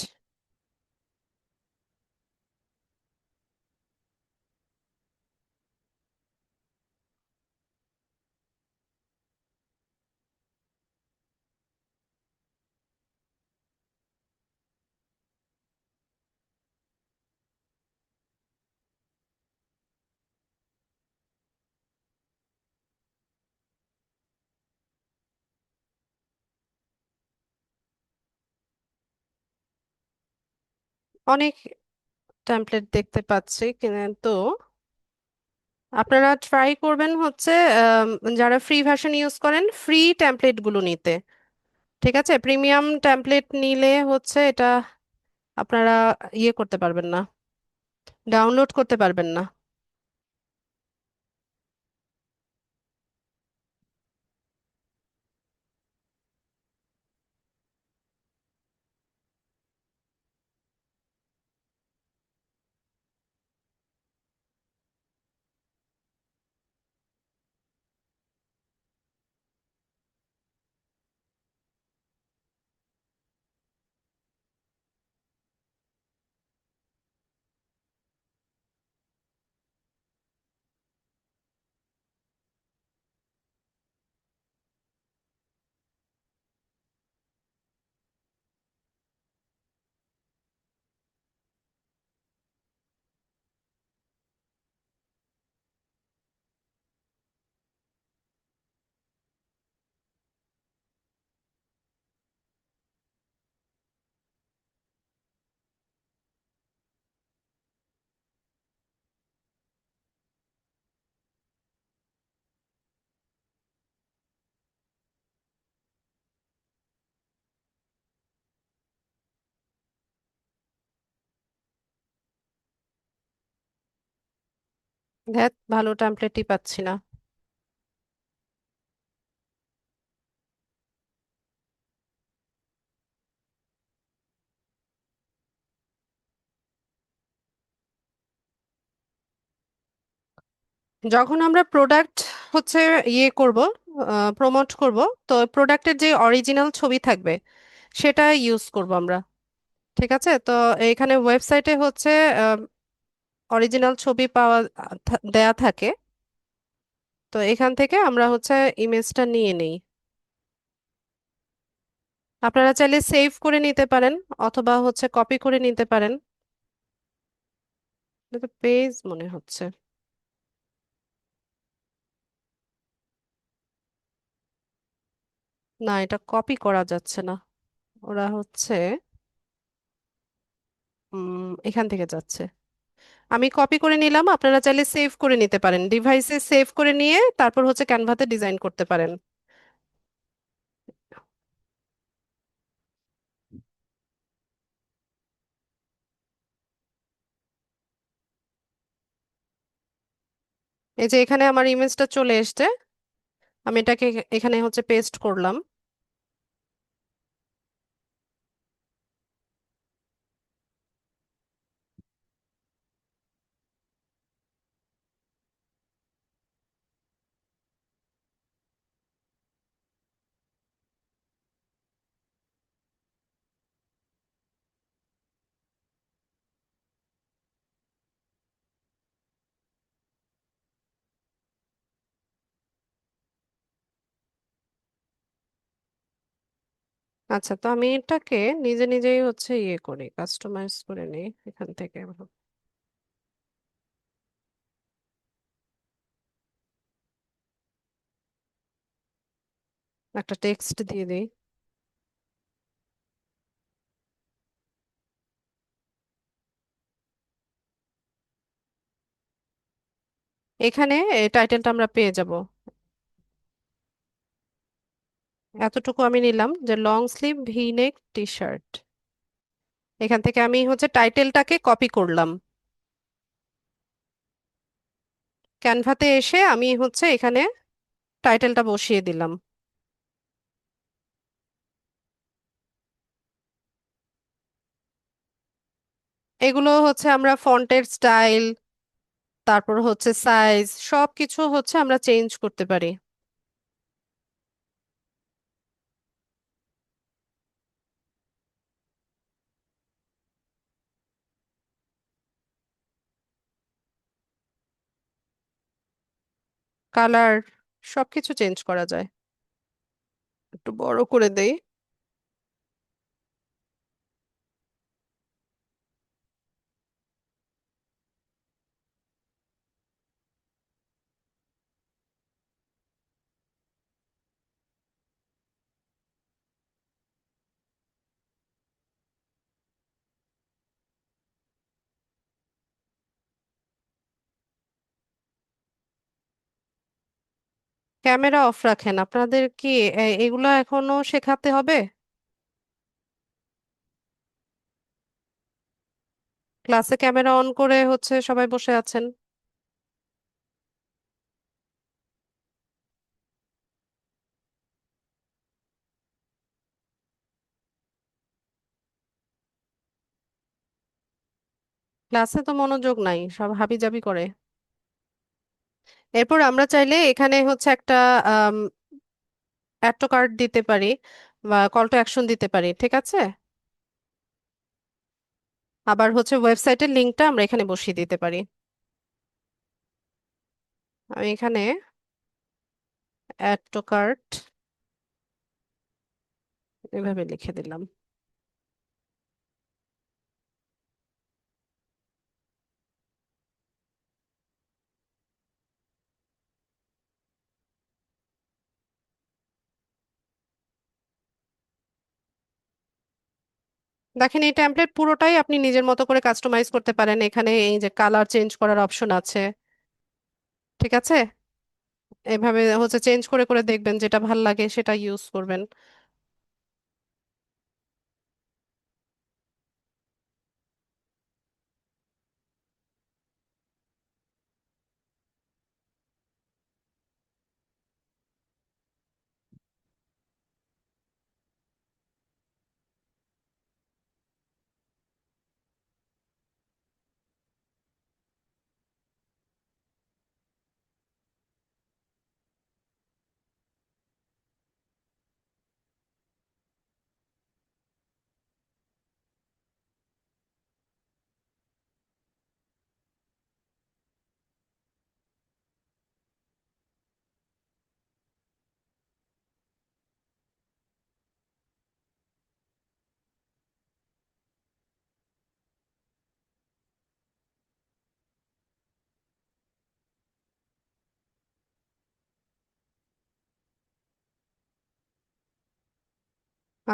অনেক টেমপ্লেট দেখতে পাচ্ছি কিন্তু আপনারা ট্রাই করবেন আম, যারা ফ্রি ভার্সন ইউজ করেন ফ্রি টেমপ্লেট গুলো নিতে। ঠিক আছে, প্রিমিয়াম টেমপ্লেট নিলে এটা আপনারা করতে পারবেন না, ডাউনলোড করতে পারবেন না। ধ্যাত, ভালো টেমপ্লেটই পাচ্ছি না। যখন আমরা প্রোডাক্ট হচ্ছে ইয়ে করব, প্রমোট করব, তো প্রোডাক্টের যে অরিজিনাল ছবি থাকবে সেটা ইউজ করব আমরা। ঠিক আছে, তো এখানে ওয়েবসাইটে হচ্ছে অরিজিনাল ছবি পাওয়া দেয়া থাকে। তো এখান থেকে আমরা হচ্ছে ইমেজটা নিয়ে নেই। আপনারা চাইলে সেভ করে নিতে পারেন, অথবা হচ্ছে কপি করে নিতে পারেন। এটা তো পেজ মনে হচ্ছে। না, এটা কপি করা যাচ্ছে না। ওরা হচ্ছে এখান থেকে যাচ্ছে। আমি কপি করে নিলাম, আপনারা চাইলে সেভ করে নিতে পারেন, ডিভাইসে সেভ করে নিয়ে তারপর হচ্ছে ক্যানভাতে ডিজাইন করতে পারেন। এই যে এখানে আমার ইমেজটা চলে এসছে, আমি এটাকে এখানে হচ্ছে পেস্ট করলাম। আচ্ছা, তো আমি এটাকে নিজে নিজেই হচ্ছে ইয়ে করি, কাস্টমাইজ করে নিই এখান থেকে। একটা টেক্সট দিয়ে দিই। এখানে টাইটেলটা আমরা পেয়ে যাব। এতটুকু আমি নিলাম যে লং স্লিভ ভি নেক টি শার্ট। এখান থেকে আমি হচ্ছে টাইটেলটাকে কপি করলাম। ক্যানভাতে এসে আমি হচ্ছে এখানে টাইটেলটা বসিয়ে দিলাম। এগুলো হচ্ছে আমরা ফন্টের স্টাইল, তারপর হচ্ছে সাইজ, সবকিছু হচ্ছে আমরা চেঞ্জ করতে পারি। কালার, সবকিছু চেঞ্জ করা যায়। একটু বড় করে দেই। ক্যামেরা অফ রাখেন, আপনাদের কি এগুলো এখনো শেখাতে হবে? ক্লাসে ক্যামেরা অন করে হচ্ছে সবাই বসে আছেন। ক্লাসে তো মনোযোগ নাই, সব হাবিজাবি করে। এরপর আমরা চাইলে এখানে হচ্ছে একটা অ্যাড টু কার্ট দিতে পারি, বা কল টু অ্যাকশন দিতে পারি। ঠিক আছে, আবার হচ্ছে ওয়েবসাইটের লিংকটা আমরা এখানে বসিয়ে দিতে পারি। আমি এখানে অ্যাড টু কার্ট এভাবে লিখে দিলাম। দেখেন, এই টেমপ্লেট পুরোটাই আপনি নিজের মতো করে কাস্টমাইজ করতে পারেন। এখানে এই যে কালার চেঞ্জ করার অপশন আছে। ঠিক আছে, এভাবে হচ্ছে চেঞ্জ করে করে দেখবেন, যেটা ভাল লাগে সেটা ইউজ করবেন।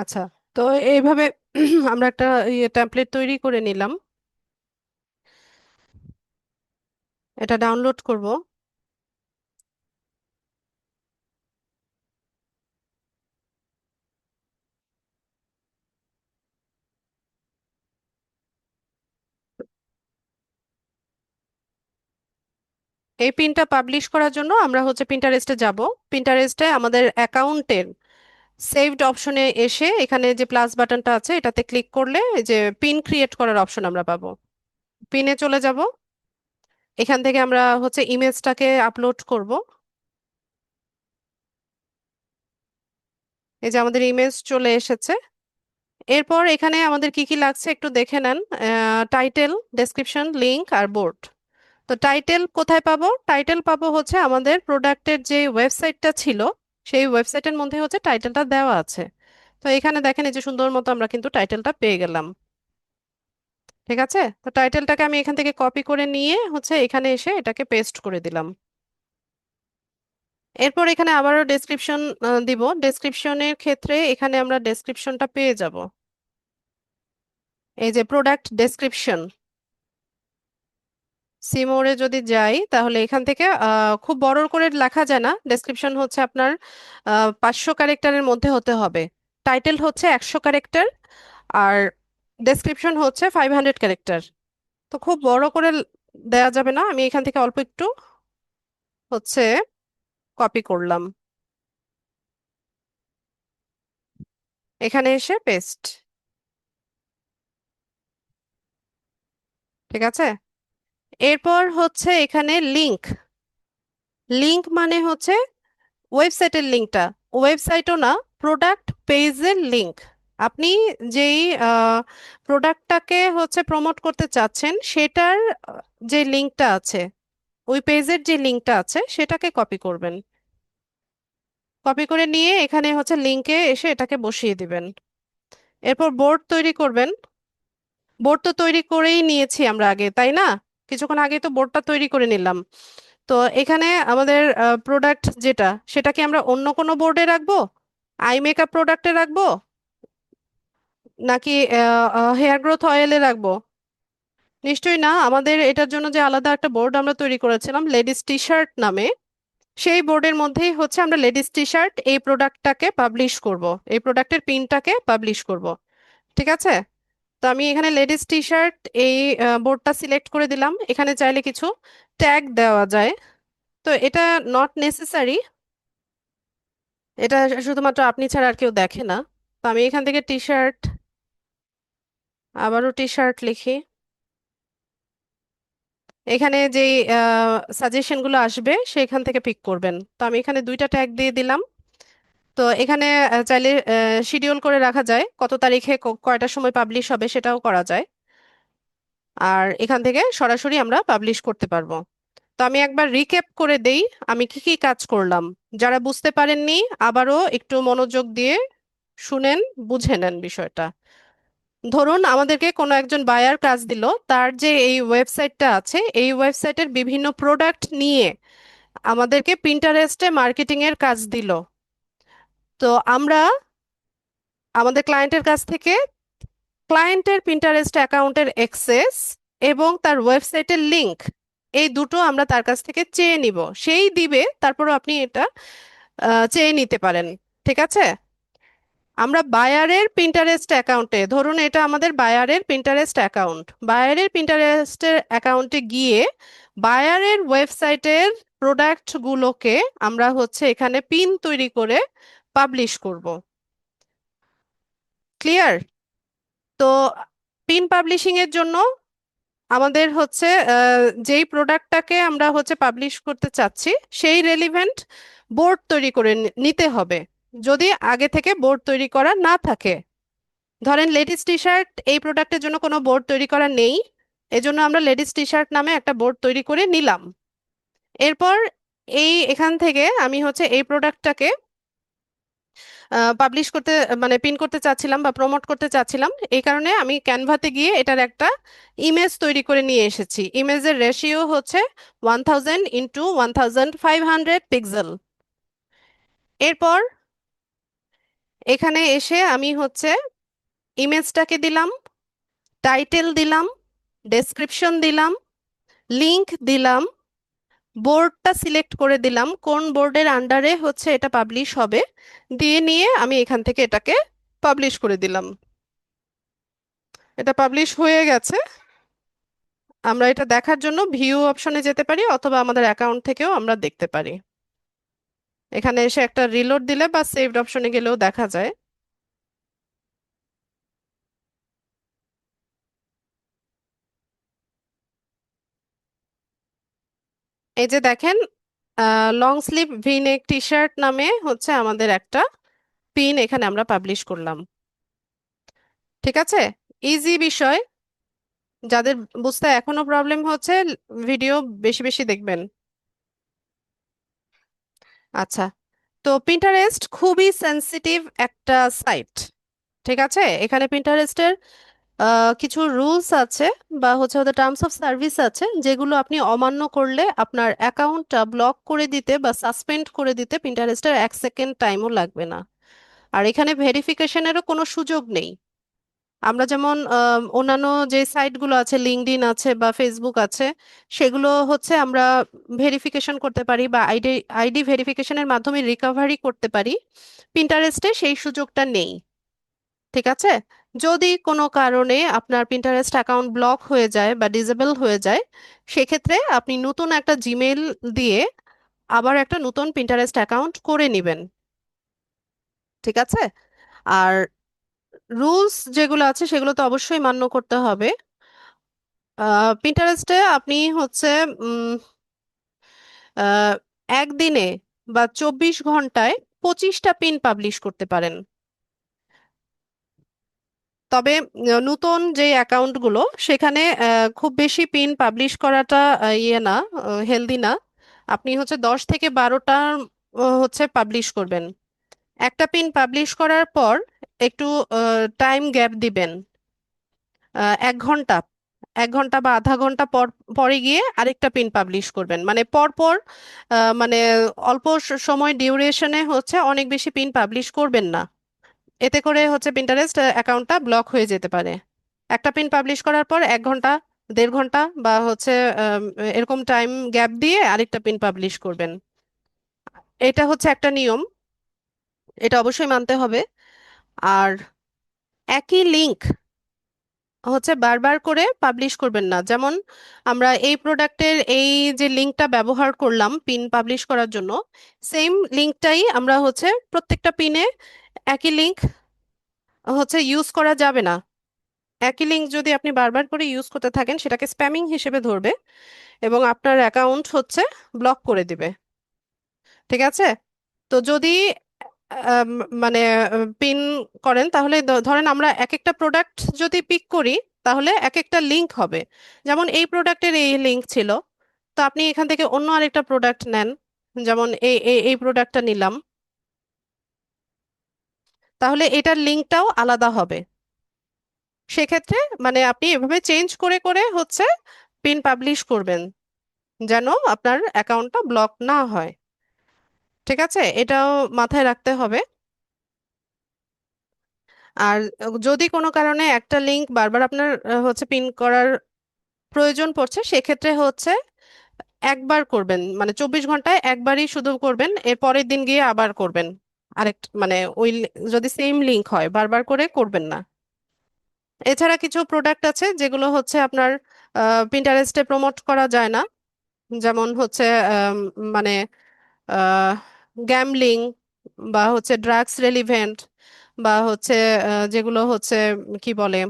আচ্ছা, তো এইভাবে আমরা একটা টেমপ্লেট তৈরি করে নিলাম। এটা ডাউনলোড করব। এই পিনটা পাবলিশ করার জন্য আমরা হচ্ছে পিন্টারেস্টে যাব। পিন্টারেস্টে আমাদের অ্যাকাউন্টের সেভড অপশনে এসে এখানে যে প্লাস বাটনটা আছে এটাতে ক্লিক করলে এই যে পিন ক্রিয়েট করার অপশন আমরা পাবো। পিনে চলে যাব। এখান থেকে আমরা হচ্ছে ইমেজটাকে আপলোড করব। এই যে আমাদের ইমেজ চলে এসেছে। এরপর এখানে আমাদের কি কি লাগছে একটু দেখে নেন। টাইটেল, ডেসক্রিপশন, লিংক আর বোর্ড। তো টাইটেল কোথায় পাবো? টাইটেল পাবো হচ্ছে আমাদের প্রোডাক্টের যে ওয়েবসাইটটা ছিল সেই ওয়েবসাইটের মধ্যে হচ্ছে টাইটেলটা দেওয়া আছে। তো এখানে দেখেন এই যে সুন্দর মতো আমরা কিন্তু টাইটেলটা পেয়ে গেলাম। ঠিক আছে, তো টাইটেলটাকে আমি এখান থেকে কপি করে নিয়ে হচ্ছে এখানে এসে এটাকে পেস্ট করে দিলাম। এরপর এখানে আবারও ডেসক্রিপশন দিব। ডেসক্রিপশনের ক্ষেত্রে এখানে আমরা ডেসক্রিপশনটা পেয়ে যাব। এই যে প্রোডাক্ট ডেসক্রিপশন, সিমোরে যদি যাই তাহলে এখান থেকে খুব বড় করে লেখা যায় না। ডেসক্রিপশন হচ্ছে আপনার 500 ক্যারেক্টারের মধ্যে হতে হবে। টাইটেল হচ্ছে 100 ক্যারেক্টার, আর ডেসক্রিপশন হচ্ছে 500 ক্যারেক্টার। তো খুব বড় করে দেয়া যাবে না, আমি এখান থেকে অল্প একটু হচ্ছে কপি করলাম, এখানে এসে পেস্ট। ঠিক আছে, এরপর হচ্ছে এখানে লিংক। লিংক মানে হচ্ছে ওয়েবসাইটের লিংকটা, ওয়েবসাইটও না, প্রোডাক্ট পেজের লিংক। আপনি যেই প্রোডাক্টটাকে হচ্ছে প্রমোট করতে চাচ্ছেন সেটার যে লিংকটা আছে, ওই পেজের যে লিংকটা আছে সেটাকে কপি করবেন। কপি করে নিয়ে এখানে হচ্ছে লিংকে এসে এটাকে বসিয়ে দিবেন। এরপর বোর্ড তৈরি করবেন। বোর্ড তো তৈরি করেই নিয়েছি আমরা আগে, তাই না? কিছুক্ষণ আগে তো বোর্ডটা তৈরি করে নিলাম। তো এখানে আমাদের প্রোডাক্ট যেটা, সেটা কি আমরা অন্য কোনো বোর্ডে রাখবো? আই মেকআপ প্রোডাক্টে রাখবো, নাকি হেয়ার গ্রোথ অয়েলে রাখবো? নিশ্চয়ই না। আমাদের এটার জন্য যে আলাদা একটা বোর্ড আমরা তৈরি করেছিলাম লেডিস টি শার্ট নামে, সেই বোর্ডের মধ্যেই হচ্ছে আমরা লেডিস টি শার্ট এই প্রোডাক্টটাকে পাবলিশ করব, এই প্রোডাক্টের পিনটাকে পাবলিশ করব। ঠিক আছে, তো আমি এখানে লেডিস টি শার্ট এই বোর্ডটা সিলেক্ট করে দিলাম। এখানে চাইলে কিছু ট্যাগ দেওয়া যায়, তো এটা নট নেসেসারি, এটা শুধুমাত্র আপনি ছাড়া আর কেউ দেখে না। তো আমি এখান থেকে টি শার্ট, আবারও টি শার্ট লিখি। এখানে যে সাজেশনগুলো আসবে সেখান থেকে পিক করবেন। তো আমি এখানে দুইটা ট্যাগ দিয়ে দিলাম। তো এখানে চাইলে শিডিউল করে রাখা যায়, কত তারিখে কয়টার সময় পাবলিশ হবে সেটাও করা যায়। আর এখান থেকে সরাসরি আমরা পাবলিশ করতে পারবো। তো আমি একবার রিক্যাপ করে দেই আমি কি কি কাজ করলাম। যারা বুঝতে পারেননি আবারও একটু মনোযোগ দিয়ে শুনেন, বুঝে নেন বিষয়টা। ধরুন আমাদেরকে কোনো একজন বায়ার কাজ দিল, তার যে এই ওয়েবসাইটটা আছে এই ওয়েবসাইটের বিভিন্ন প্রোডাক্ট নিয়ে আমাদেরকে পিন্টারেস্টে মার্কেটিং এর কাজ দিল। তো আমরা আমাদের ক্লায়েন্টের কাছ থেকে ক্লায়েন্টের পিন্টারেস্ট অ্যাকাউন্টের অ্যাক্সেস এবং তার ওয়েবসাইটের লিংক, এই দুটো আমরা তার কাছ থেকে চেয়ে নিব। সেই দিবে, তারপরও আপনি এটা চেয়ে নিতে পারেন। ঠিক আছে, আমরা বায়ারের পিন্টারেস্ট অ্যাকাউন্টে, ধরুন এটা আমাদের বায়ারের পিন্টারেস্ট অ্যাকাউন্ট, বায়ারের পিন্টারেস্টের অ্যাকাউন্টে গিয়ে বায়ারের ওয়েবসাইটের প্রোডাক্টগুলোকে আমরা হচ্ছে এখানে পিন তৈরি করে পাবলিশ করব। ক্লিয়ার? তো পিন পাবলিশিং এর জন্য আমাদের হচ্ছে যেই প্রোডাক্টটাকে আমরা হচ্ছে পাবলিশ করতে চাচ্ছি সেই রেলিভেন্ট বোর্ড তৈরি করে নিতে হবে, যদি আগে থেকে বোর্ড তৈরি করা না থাকে। ধরেন লেডিস টি শার্ট এই প্রোডাক্টের জন্য কোনো বোর্ড তৈরি করা নেই, এজন্য আমরা লেডিস টি শার্ট নামে একটা বোর্ড তৈরি করে নিলাম। এরপর এখান থেকে আমি হচ্ছে এই প্রোডাক্টটাকে পাবলিশ করতে, মানে পিন করতে চাচ্ছিলাম বা প্রমোট করতে চাচ্ছিলাম। এই কারণে আমি ক্যানভাতে গিয়ে এটার একটা ইমেজ তৈরি করে নিয়ে এসেছি। ইমেজের রেশিও হচ্ছে 1000 × 1500 পিক্সেল। এরপর এখানে এসে আমি হচ্ছে ইমেজটাকে দিলাম, টাইটেল দিলাম, ডেসক্রিপশন দিলাম, লিংক দিলাম, বোর্ডটা সিলেক্ট করে দিলাম, কোন বোর্ডের আন্ডারে হচ্ছে এটা পাবলিশ হবে, দিয়ে নিয়ে আমি এখান থেকে এটাকে পাবলিশ করে দিলাম। এটা পাবলিশ হয়ে গেছে। আমরা এটা দেখার জন্য ভিউ অপশনে যেতে পারি, অথবা আমাদের অ্যাকাউন্ট থেকেও আমরা দেখতে পারি। এখানে এসে একটা রিলোড দিলে বা সেভড অপশনে গেলেও দেখা যায়। এই যে দেখেন, লং স্লিভ ভি নেক টি শার্ট নামে হচ্ছে আমাদের একটা পিন এখানে আমরা পাবলিশ করলাম। ঠিক আছে, ইজি বিষয়। যাদের বুঝতে এখনো প্রবলেম হচ্ছে, ভিডিও বেশি বেশি দেখবেন। আচ্ছা, তো পিন্টারেস্ট খুবই সেনসিটিভ একটা সাইট। ঠিক আছে, এখানে পিন্টারেস্টের কিছু রুলস আছে, বা হচ্ছে ওদের টার্মস অফ সার্ভিস আছে, যেগুলো আপনি অমান্য করলে আপনার অ্যাকাউন্টটা ব্লক করে দিতে বা সাসপেন্ড করে দিতে পিন্টারেস্টের 1 সেকেন্ড টাইমও লাগবে না। আর এখানে ভেরিফিকেশনেরও কোনো সুযোগ নেই। আমরা যেমন অন্যান্য যে সাইটগুলো আছে, লিঙ্কডইন আছে বা ফেসবুক আছে, সেগুলো হচ্ছে আমরা ভেরিফিকেশন করতে পারি বা আইডি আইডি ভেরিফিকেশনের মাধ্যমে রিকভারি করতে পারি। পিন্টারেস্টে সেই সুযোগটা নেই। ঠিক আছে, যদি কোনো কারণে আপনার পিন্টারেস্ট অ্যাকাউন্ট ব্লক হয়ে যায় বা ডিসেবল হয়ে যায়, সেক্ষেত্রে আপনি নতুন একটা জিমেল দিয়ে আবার একটা নতুন পিন্টারেস্ট অ্যাকাউন্ট করে নেবেন। ঠিক আছে, আর রুলস যেগুলো আছে সেগুলো তো অবশ্যই মান্য করতে হবে। পিন্টারেস্টে আপনি হচ্ছে উম, আহ, একদিনে বা 24 ঘন্টায় 25টা পিন পাবলিশ করতে পারেন। তবে নতুন যে অ্যাকাউন্টগুলো, সেখানে খুব বেশি পিন পাবলিশ করাটা ইয়ে না, হেলদি না। আপনি হচ্ছে 10 থেকে 12টা হচ্ছে পাবলিশ করবেন। একটা পিন পাবলিশ করার পর একটু টাইম গ্যাপ দিবেন, 1 ঘন্টা, 1 ঘন্টা বা আধা ঘন্টা পর পরে গিয়ে আরেকটা পিন পাবলিশ করবেন, মানে পর পর মানে অল্প সময় ডিউরেশনে হচ্ছে অনেক বেশি পিন পাবলিশ করবেন না। এতে করে হচ্ছে পিন্টারেস্ট অ্যাকাউন্টটা ব্লক হয়ে যেতে পারে। একটা পিন পাবলিশ করার পর 1 ঘন্টা, 1.5 ঘন্টা বা হচ্ছে আম, এরকম টাইম গ্যাপ দিয়ে আরেকটা পিন পাবলিশ করবেন। এটা হচ্ছে একটা নিয়ম, এটা অবশ্যই মানতে হবে। আর একই লিংক হচ্ছে বারবার করে পাবলিশ করবেন না। যেমন আমরা এই প্রোডাক্টের এই যে লিংকটা ব্যবহার করলাম পিন পাবলিশ করার জন্য, সেম লিংকটাই আমরা হচ্ছে প্রত্যেকটা পিনে একই লিংক হচ্ছে ইউজ করা যাবে না। একই লিংক যদি আপনি বারবার করে ইউজ করতে থাকেন, সেটাকে স্প্যামিং হিসেবে ধরবে এবং আপনার অ্যাকাউন্ট হচ্ছে ব্লক করে দিবে। ঠিক আছে, তো যদি আম, মানে পিন করেন, তাহলে ধরেন আমরা এক একটা প্রোডাক্ট যদি পিক করি, তাহলে এক একটা লিংক হবে। যেমন এই প্রোডাক্টের এই লিংক ছিল, তো আপনি এখান থেকে অন্য আরেকটা প্রোডাক্ট নেন, যেমন এই এই এই প্রোডাক্টটা নিলাম, তাহলে এটার লিংকটাও আলাদা হবে। সেক্ষেত্রে মানে আপনি এভাবে চেঞ্জ করে করে হচ্ছে পিন পাবলিশ করবেন, যেন আপনার অ্যাকাউন্টটা ব্লক না হয়। ঠিক আছে, এটাও মাথায় রাখতে হবে। আর যদি কোনো কারণে একটা লিংক বারবার আপনার হচ্ছে পিন করার প্রয়োজন পড়ছে, সেক্ষেত্রে হচ্ছে একবার করবেন, মানে 24 ঘন্টায় একবারই শুধু করবেন, এর পরের দিন গিয়ে আবার করবেন আরেক, মানে ওই যদি সেম লিংক হয় বারবার করে করবেন না। এছাড়া কিছু প্রোডাক্ট আছে যেগুলো হচ্ছে আপনার পিন্টারেস্টে প্রমোট করা যায় না, যেমন হচ্ছে মানে গ্যামলিং, বা হচ্ছে ড্রাগস রেলিভেন্ট, বা হচ্ছে যেগুলো হচ্ছে কি বলে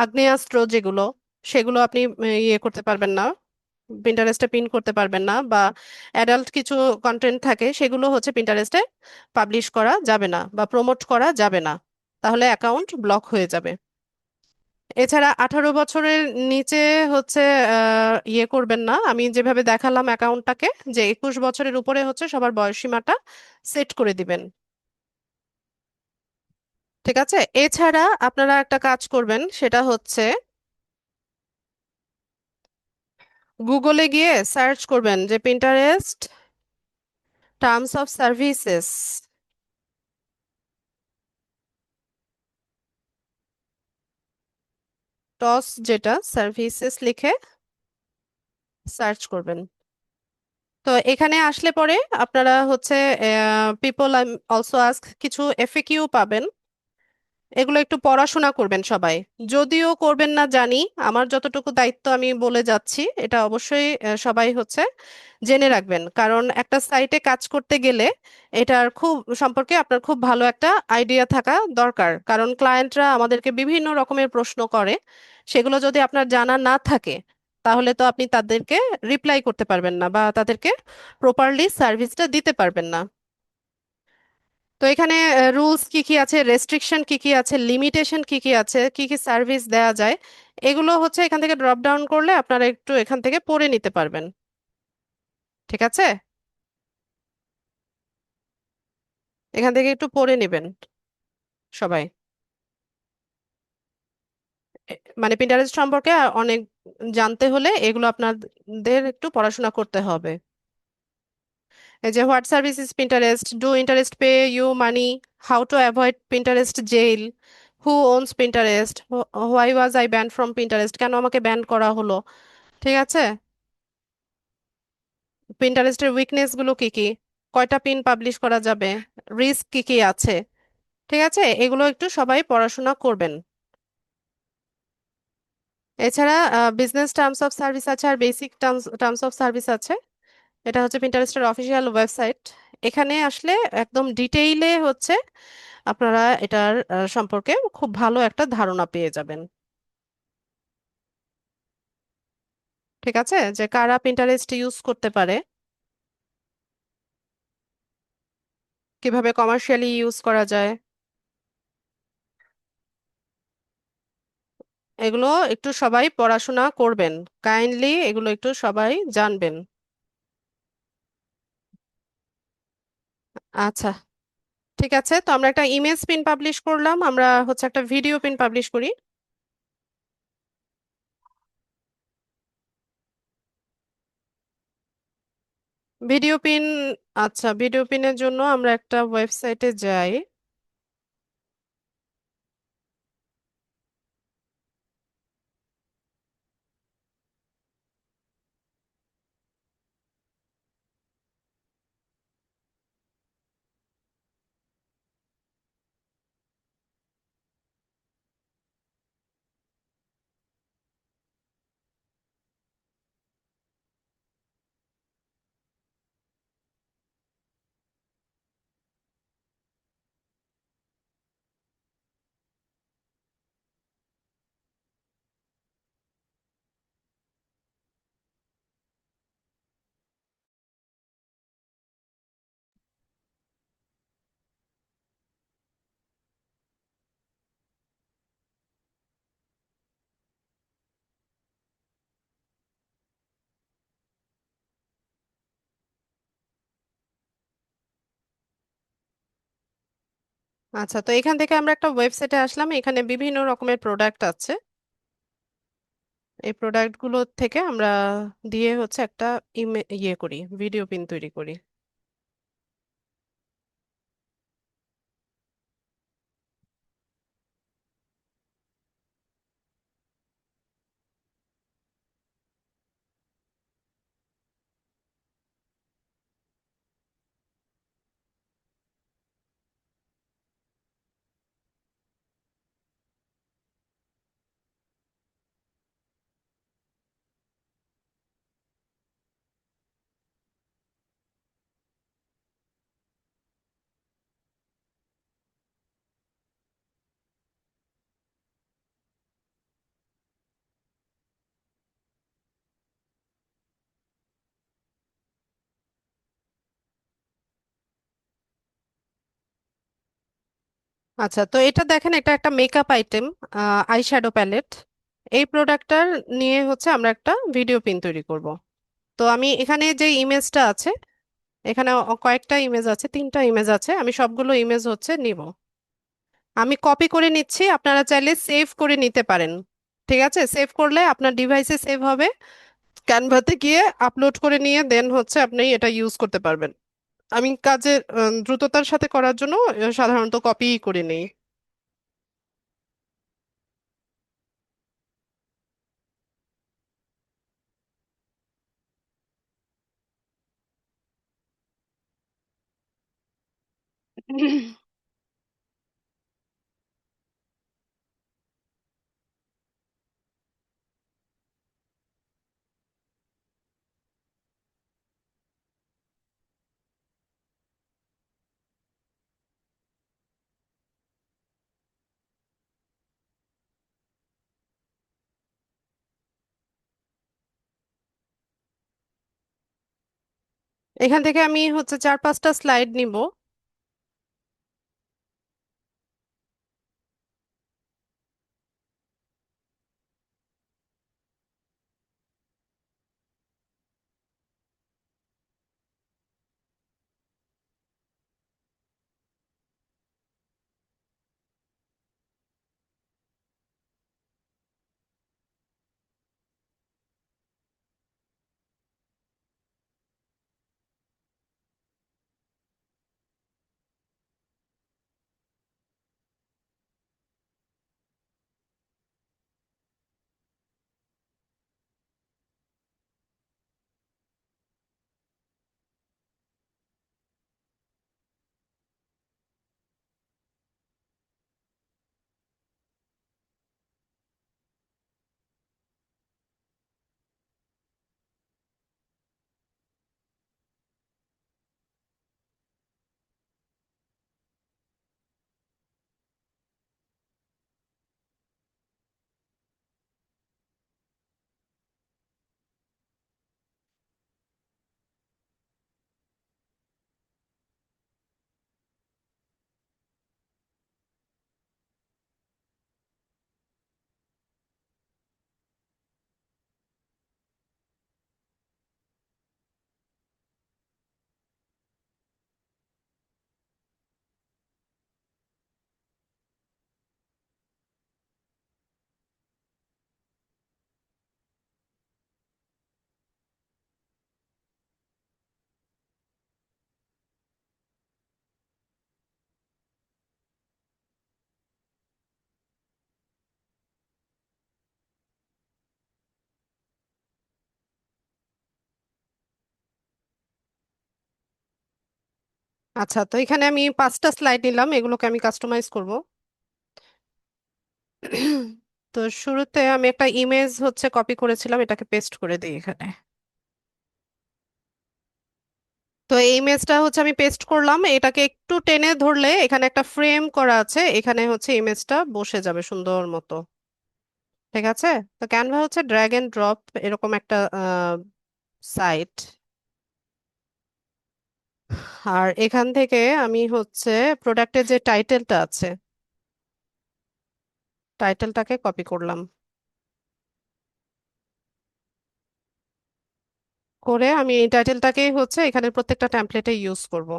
আগ্নেয়াস্ত্র যেগুলো, সেগুলো আপনি ইয়ে করতে পারবেন না, পিন্টারেস্টে পিন করতে পারবেন না। বা অ্যাডাল্ট কিছু কন্টেন্ট থাকে, সেগুলো হচ্ছে পিন্টারেস্টে পাবলিশ করা যাবে না বা প্রমোট করা যাবে না, তাহলে অ্যাকাউন্ট ব্লক হয়ে যাবে। এছাড়া 18 বছরের নিচে হচ্ছে ইয়ে করবেন না। আমি যেভাবে দেখালাম অ্যাকাউন্টটাকে, যে 21 বছরের উপরে হচ্ছে সবার বয়সসীমাটা সেট করে দিবেন। ঠিক আছে, এছাড়া আপনারা একটা কাজ করবেন, সেটা হচ্ছে গুগলে গিয়ে সার্চ করবেন যে Pinterest terms of services. Toss যেটা সার্ভিসেস লিখে সার্চ করবেন। তো এখানে আসলে পরে আপনারা হচ্ছে পিপল অলসো আস্ক কিছু এফএকিউ পাবেন। এগুলো একটু পড়াশোনা করবেন সবাই। যদিও করবেন না জানি, আমার যতটুকু দায়িত্ব আমি বলে যাচ্ছি, এটা অবশ্যই সবাই হচ্ছে জেনে রাখবেন, কারণ একটা সাইটে কাজ করতে গেলে এটার খুব সম্পর্কে আপনার খুব ভালো একটা আইডিয়া থাকা দরকার, কারণ ক্লায়েন্টরা আমাদেরকে বিভিন্ন রকমের প্রশ্ন করে। সেগুলো যদি আপনার জানা না থাকে, তাহলে তো আপনি তাদেরকে রিপ্লাই করতে পারবেন না বা তাদেরকে প্রপারলি সার্ভিসটা দিতে পারবেন না। তো এখানে রুলস কি কি আছে, রেস্ট্রিকশন কি কি আছে, লিমিটেশন কি কি আছে, কি কি সার্ভিস দেওয়া যায়, এগুলো হচ্ছে এখান থেকে ড্রপ ডাউন করলে আপনারা একটু এখান থেকে পড়ে নিতে পারবেন। ঠিক আছে, এখান থেকে একটু পড়ে নেবেন সবাই। মানে পিন্টারেস্ট সম্পর্কে অনেক জানতে হলে এগুলো আপনাদের একটু পড়াশোনা করতে হবে। এই যে what service is Pinterest, do Pinterest pay you money, how to avoid Pinterest jail, who owns Pinterest, why was I ban from Pinterest, কেন আমাকে ব্যান করা হলো। ঠিক আছে, পিন্টারেস্টের উইকনেস গুলো কি কি, কয়টা পিন পাবলিশ করা যাবে, রিস্ক কি কি আছে। ঠিক আছে, এগুলো একটু সবাই পড়াশোনা করবেন। এছাড়া বিজনেস টার্মস অফ সার্ভিস আছে আর বেসিক টার্মস অফ সার্ভিস আছে। এটা হচ্ছে পিন্টারেস্টের অফিসিয়াল ওয়েবসাইট। এখানে আসলে একদম ডিটেইলে হচ্ছে আপনারা এটার সম্পর্কে খুব ভালো একটা ধারণা পেয়ে যাবেন। ঠিক আছে, যে কারা পিন্টারেস্ট ইউজ করতে পারে, কিভাবে কমার্শিয়ালি ইউজ করা যায়, এগুলো একটু সবাই পড়াশোনা করবেন। কাইন্ডলি এগুলো একটু সবাই জানবেন। আচ্ছা, ঠিক আছে, তো আমরা একটা ইমেজ পিন পাবলিশ করলাম, আমরা হচ্ছে একটা ভিডিও পিন পাবলিশ করি। ভিডিও পিন, আচ্ছা ভিডিও পিনের জন্য আমরা একটা ওয়েবসাইটে যাই। আচ্ছা, তো এখান থেকে আমরা একটা ওয়েবসাইটে আসলাম, এখানে বিভিন্ন রকমের প্রোডাক্ট আছে। এই প্রোডাক্ট গুলো থেকে আমরা দিয়ে হচ্ছে একটা ইয়ে করি, ভিডিও পিন তৈরি করি। আচ্ছা, তো এটা দেখেন, এটা একটা makeup item, eye shadow palette. এই প্রোডাক্টটার নিয়ে হচ্ছে আমরা একটা ভিডিও পিন তৈরি করব। তো আমি এখানে যে ইমেজটা আছে, এখানে কয়েকটা ইমেজ আছে, তিনটা ইমেজ আছে, আমি সবগুলো ইমেজ হচ্ছে নিব। আমি কপি করে নিচ্ছি, আপনারা চাইলে সেভ করে নিতে পারেন। ঠিক আছে, সেভ করলে আপনার ডিভাইসে সেভ হবে, ক্যানভাতে গিয়ে আপলোড করে নিয়ে দেন হচ্ছে আপনি এটা ইউজ করতে পারবেন। আমি কাজের দ্রুততার সাথে করার জন্য সাধারণত কপি করে নেই। এখান থেকে আমি হচ্ছে 4-5টা স্লাইড নিব। আচ্ছা, তো এখানে আমি 5টা স্লাইড নিলাম, এগুলোকে আমি কাস্টমাইজ করব। তো শুরুতে আমি একটা ইমেজ হচ্ছে কপি করেছিলাম, এটাকে পেস্ট করে দিই এখানে। তো এই ইমেজটা হচ্ছে আমি পেস্ট করলাম, এটাকে একটু টেনে ধরলে এখানে একটা ফ্রেম করা আছে, এখানে হচ্ছে ইমেজটা বসে যাবে সুন্দর মতো। ঠিক আছে। তো ক্যানভা হচ্ছে ড্র্যাগ এন্ড ড্রপ এরকম একটা সাইট। আর এখান থেকে আমি হচ্ছে প্রোডাক্টের যে টাইটেলটা আছে, টাইটেলটাকে কপি করলাম, করে আমি এই টাইটেলটাকেই হচ্ছে এখানে প্রত্যেকটা টেমপ্লেটে ইউজ করব।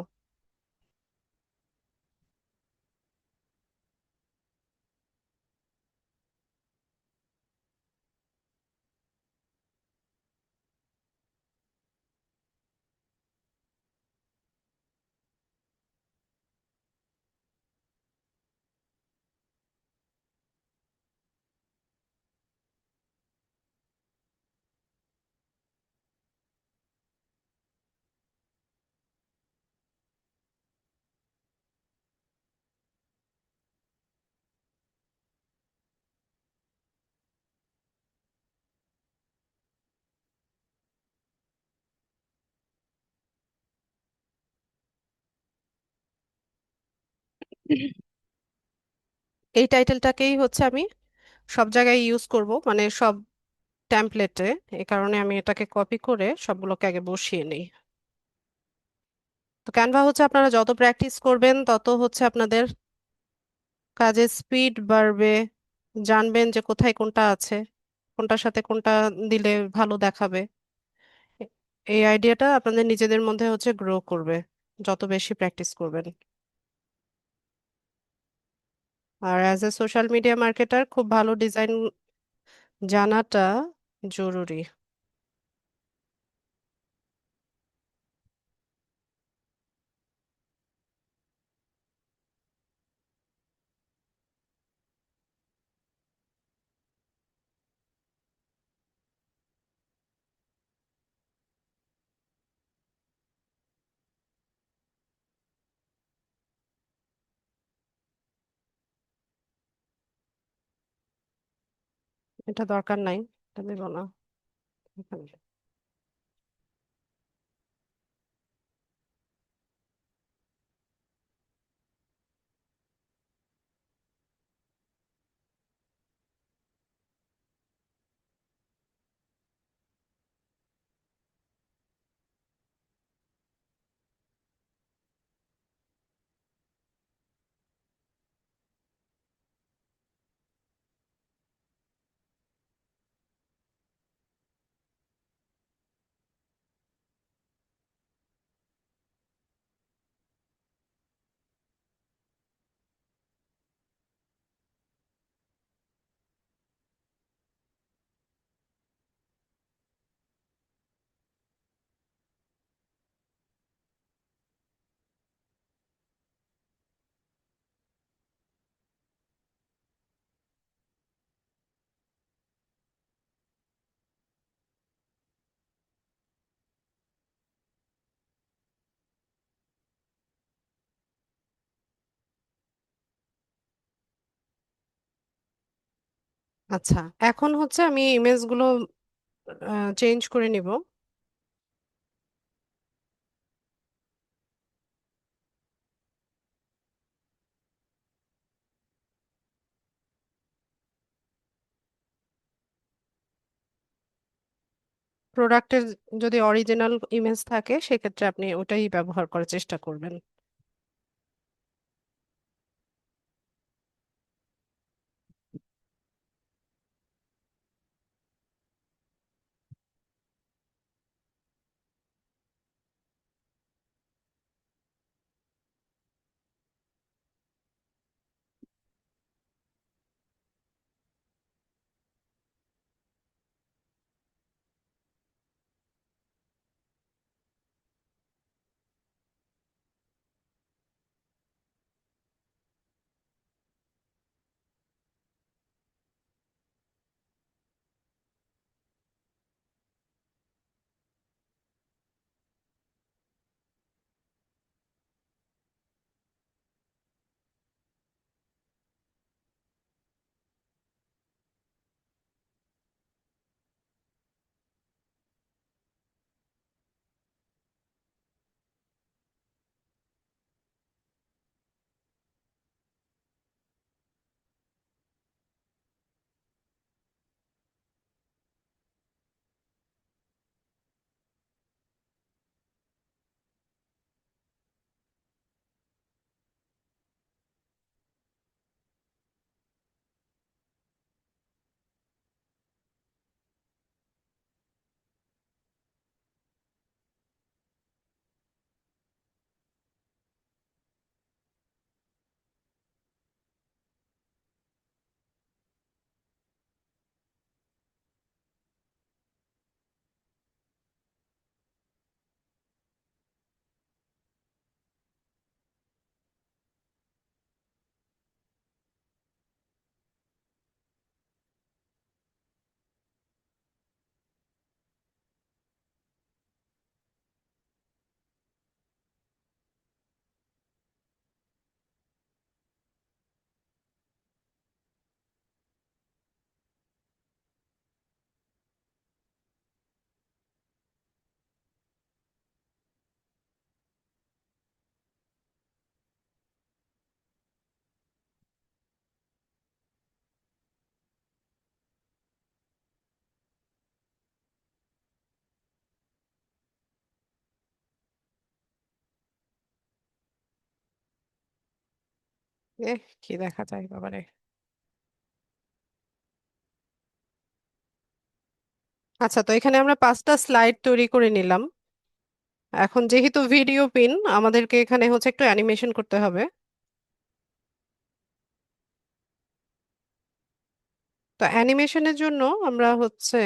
এই টাইটেলটাকেই হচ্ছে আমি সব জায়গায় ইউজ করব, মানে সব টেমপ্লেটে। এই কারণে আমি এটাকে কপি করে সবগুলোকে আগে বসিয়ে নিই। তো ক্যানভা হচ্ছে আপনারা যত প্র্যাকটিস করবেন তত হচ্ছে আপনাদের কাজের স্পিড বাড়বে, জানবেন যে কোথায় কোনটা আছে, কোনটার সাথে কোনটা দিলে ভালো দেখাবে। এ- এই আইডিয়াটা আপনাদের নিজেদের মধ্যে হচ্ছে গ্রো করবে যত বেশি প্র্যাকটিস করবেন। আর as a social media marketer খুব ভালো ডিজাইন জানাটা জরুরি। এটা দরকার নাই, এটা দেব না এখানে। আচ্ছা, এখন হচ্ছে আমি ইমেজগুলো চেঞ্জ করে নিব। প্রোডাক্টের যদি অরিজিনাল ইমেজ থাকে সেক্ষেত্রে আপনি ওটাই ব্যবহার করার চেষ্টা করবেন। কি দেখা যায় বাবারে। আচ্ছা, তো এখানে আমরা 5টা স্লাইড তৈরি করে নিলাম। এখন যেহেতু ভিডিও পিন, আমাদেরকে এখানে হচ্ছে একটু অ্যানিমেশন করতে হবে। তো অ্যানিমেশনের জন্য আমরা হচ্ছে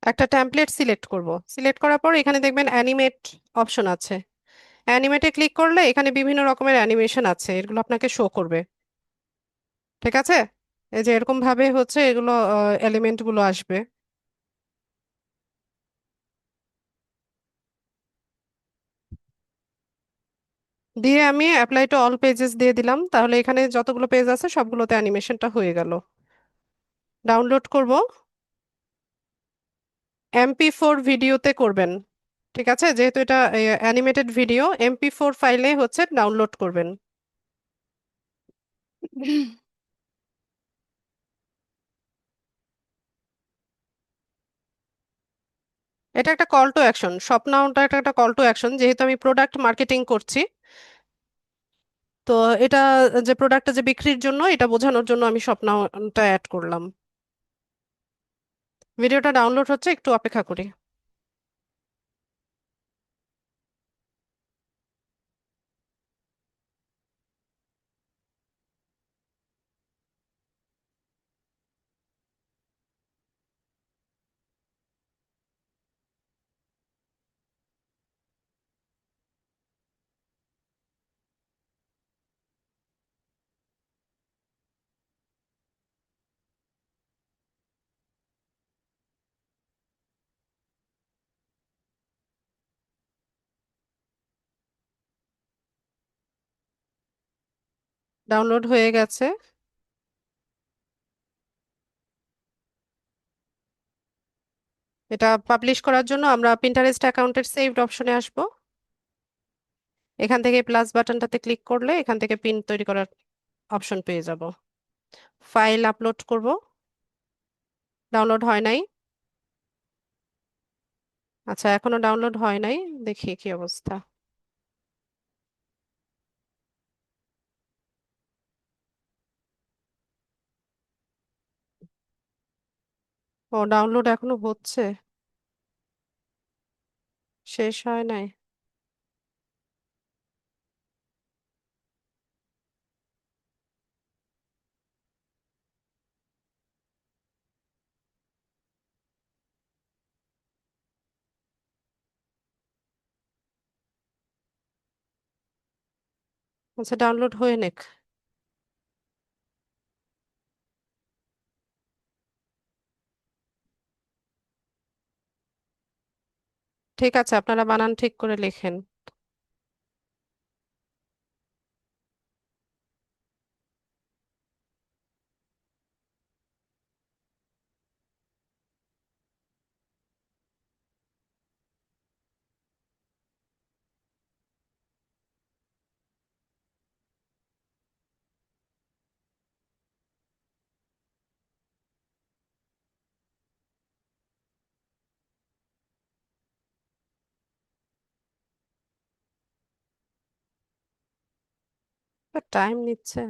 একটা টেমপ্লেট সিলেক্ট করব। সিলেক্ট করার পর এখানে দেখবেন অ্যানিমেট অপশন আছে। অ্যানিমেটে ক্লিক করলে এখানে বিভিন্ন রকমের অ্যানিমেশন আছে, এগুলো আপনাকে শো করবে। ঠিক আছে, এই যে এরকম ভাবে হচ্ছে এগুলো এলিমেন্ট গুলো আসবে। দিয়ে আমি অ্যাপ্লাই টু অল পেজেস দিয়ে দিলাম, তাহলে এখানে যতগুলো পেজ আছে সবগুলোতে অ্যানিমেশনটা হয়ে গেল। ডাউনলোড করব। MP4 ভিডিওতে করবেন। ঠিক আছে, যেহেতু এটা অ্যানিমেটেড ভিডিও, MP4 ফাইলে হচ্ছে ডাউনলোড করবেন। এটা একটা কল টু অ্যাকশন, স্বপ্নাওটা এটা একটা কল টু অ্যাকশন, যেহেতু আমি প্রোডাক্ট মার্কেটিং করছি। তো এটা যে প্রোডাক্টটা যে বিক্রির জন্য, এটা বোঝানোর জন্য আমি স্বপ্নাওটা অ্যাড করলাম। ভিডিওটা ডাউনলোড হচ্ছে, একটু অপেক্ষা করি। ডাউনলোড হয়ে গেছে। এটা পাবলিশ করার জন্য আমরা পিন্টারেস্ট অ্যাকাউন্টের সেভড অপশনে আসব। এখান থেকে প্লাস বাটনটাতে ক্লিক করলে এখান থেকে পিন তৈরি করার অপশন পেয়ে যাব। ফাইল আপলোড করব। ডাউনলোড হয় নাই। আচ্ছা, এখনো ডাউনলোড হয় নাই, দেখি কি অবস্থা। ও, ডাউনলোড এখনো হচ্ছে, শেষ হয় নাই। আচ্ছা, ডাউনলোড হয়ে নেক। ঠিক আছে, আপনারা বানান ঠিক করে লেখেন। টাইম নিচ্ছে।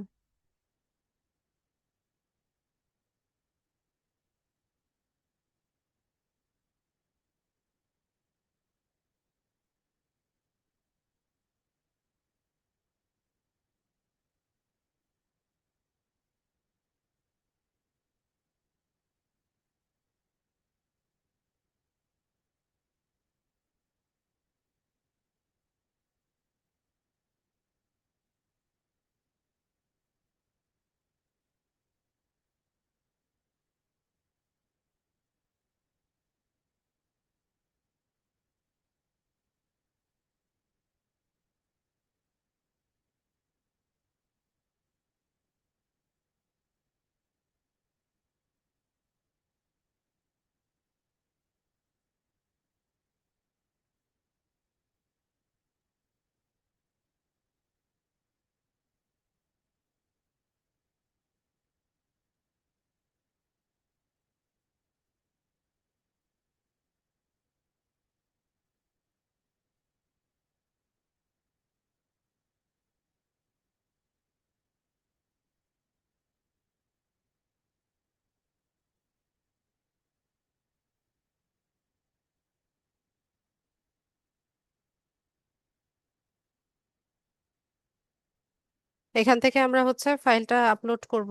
এখান থেকে আমরা হচ্ছে ফাইলটা আপলোড করব।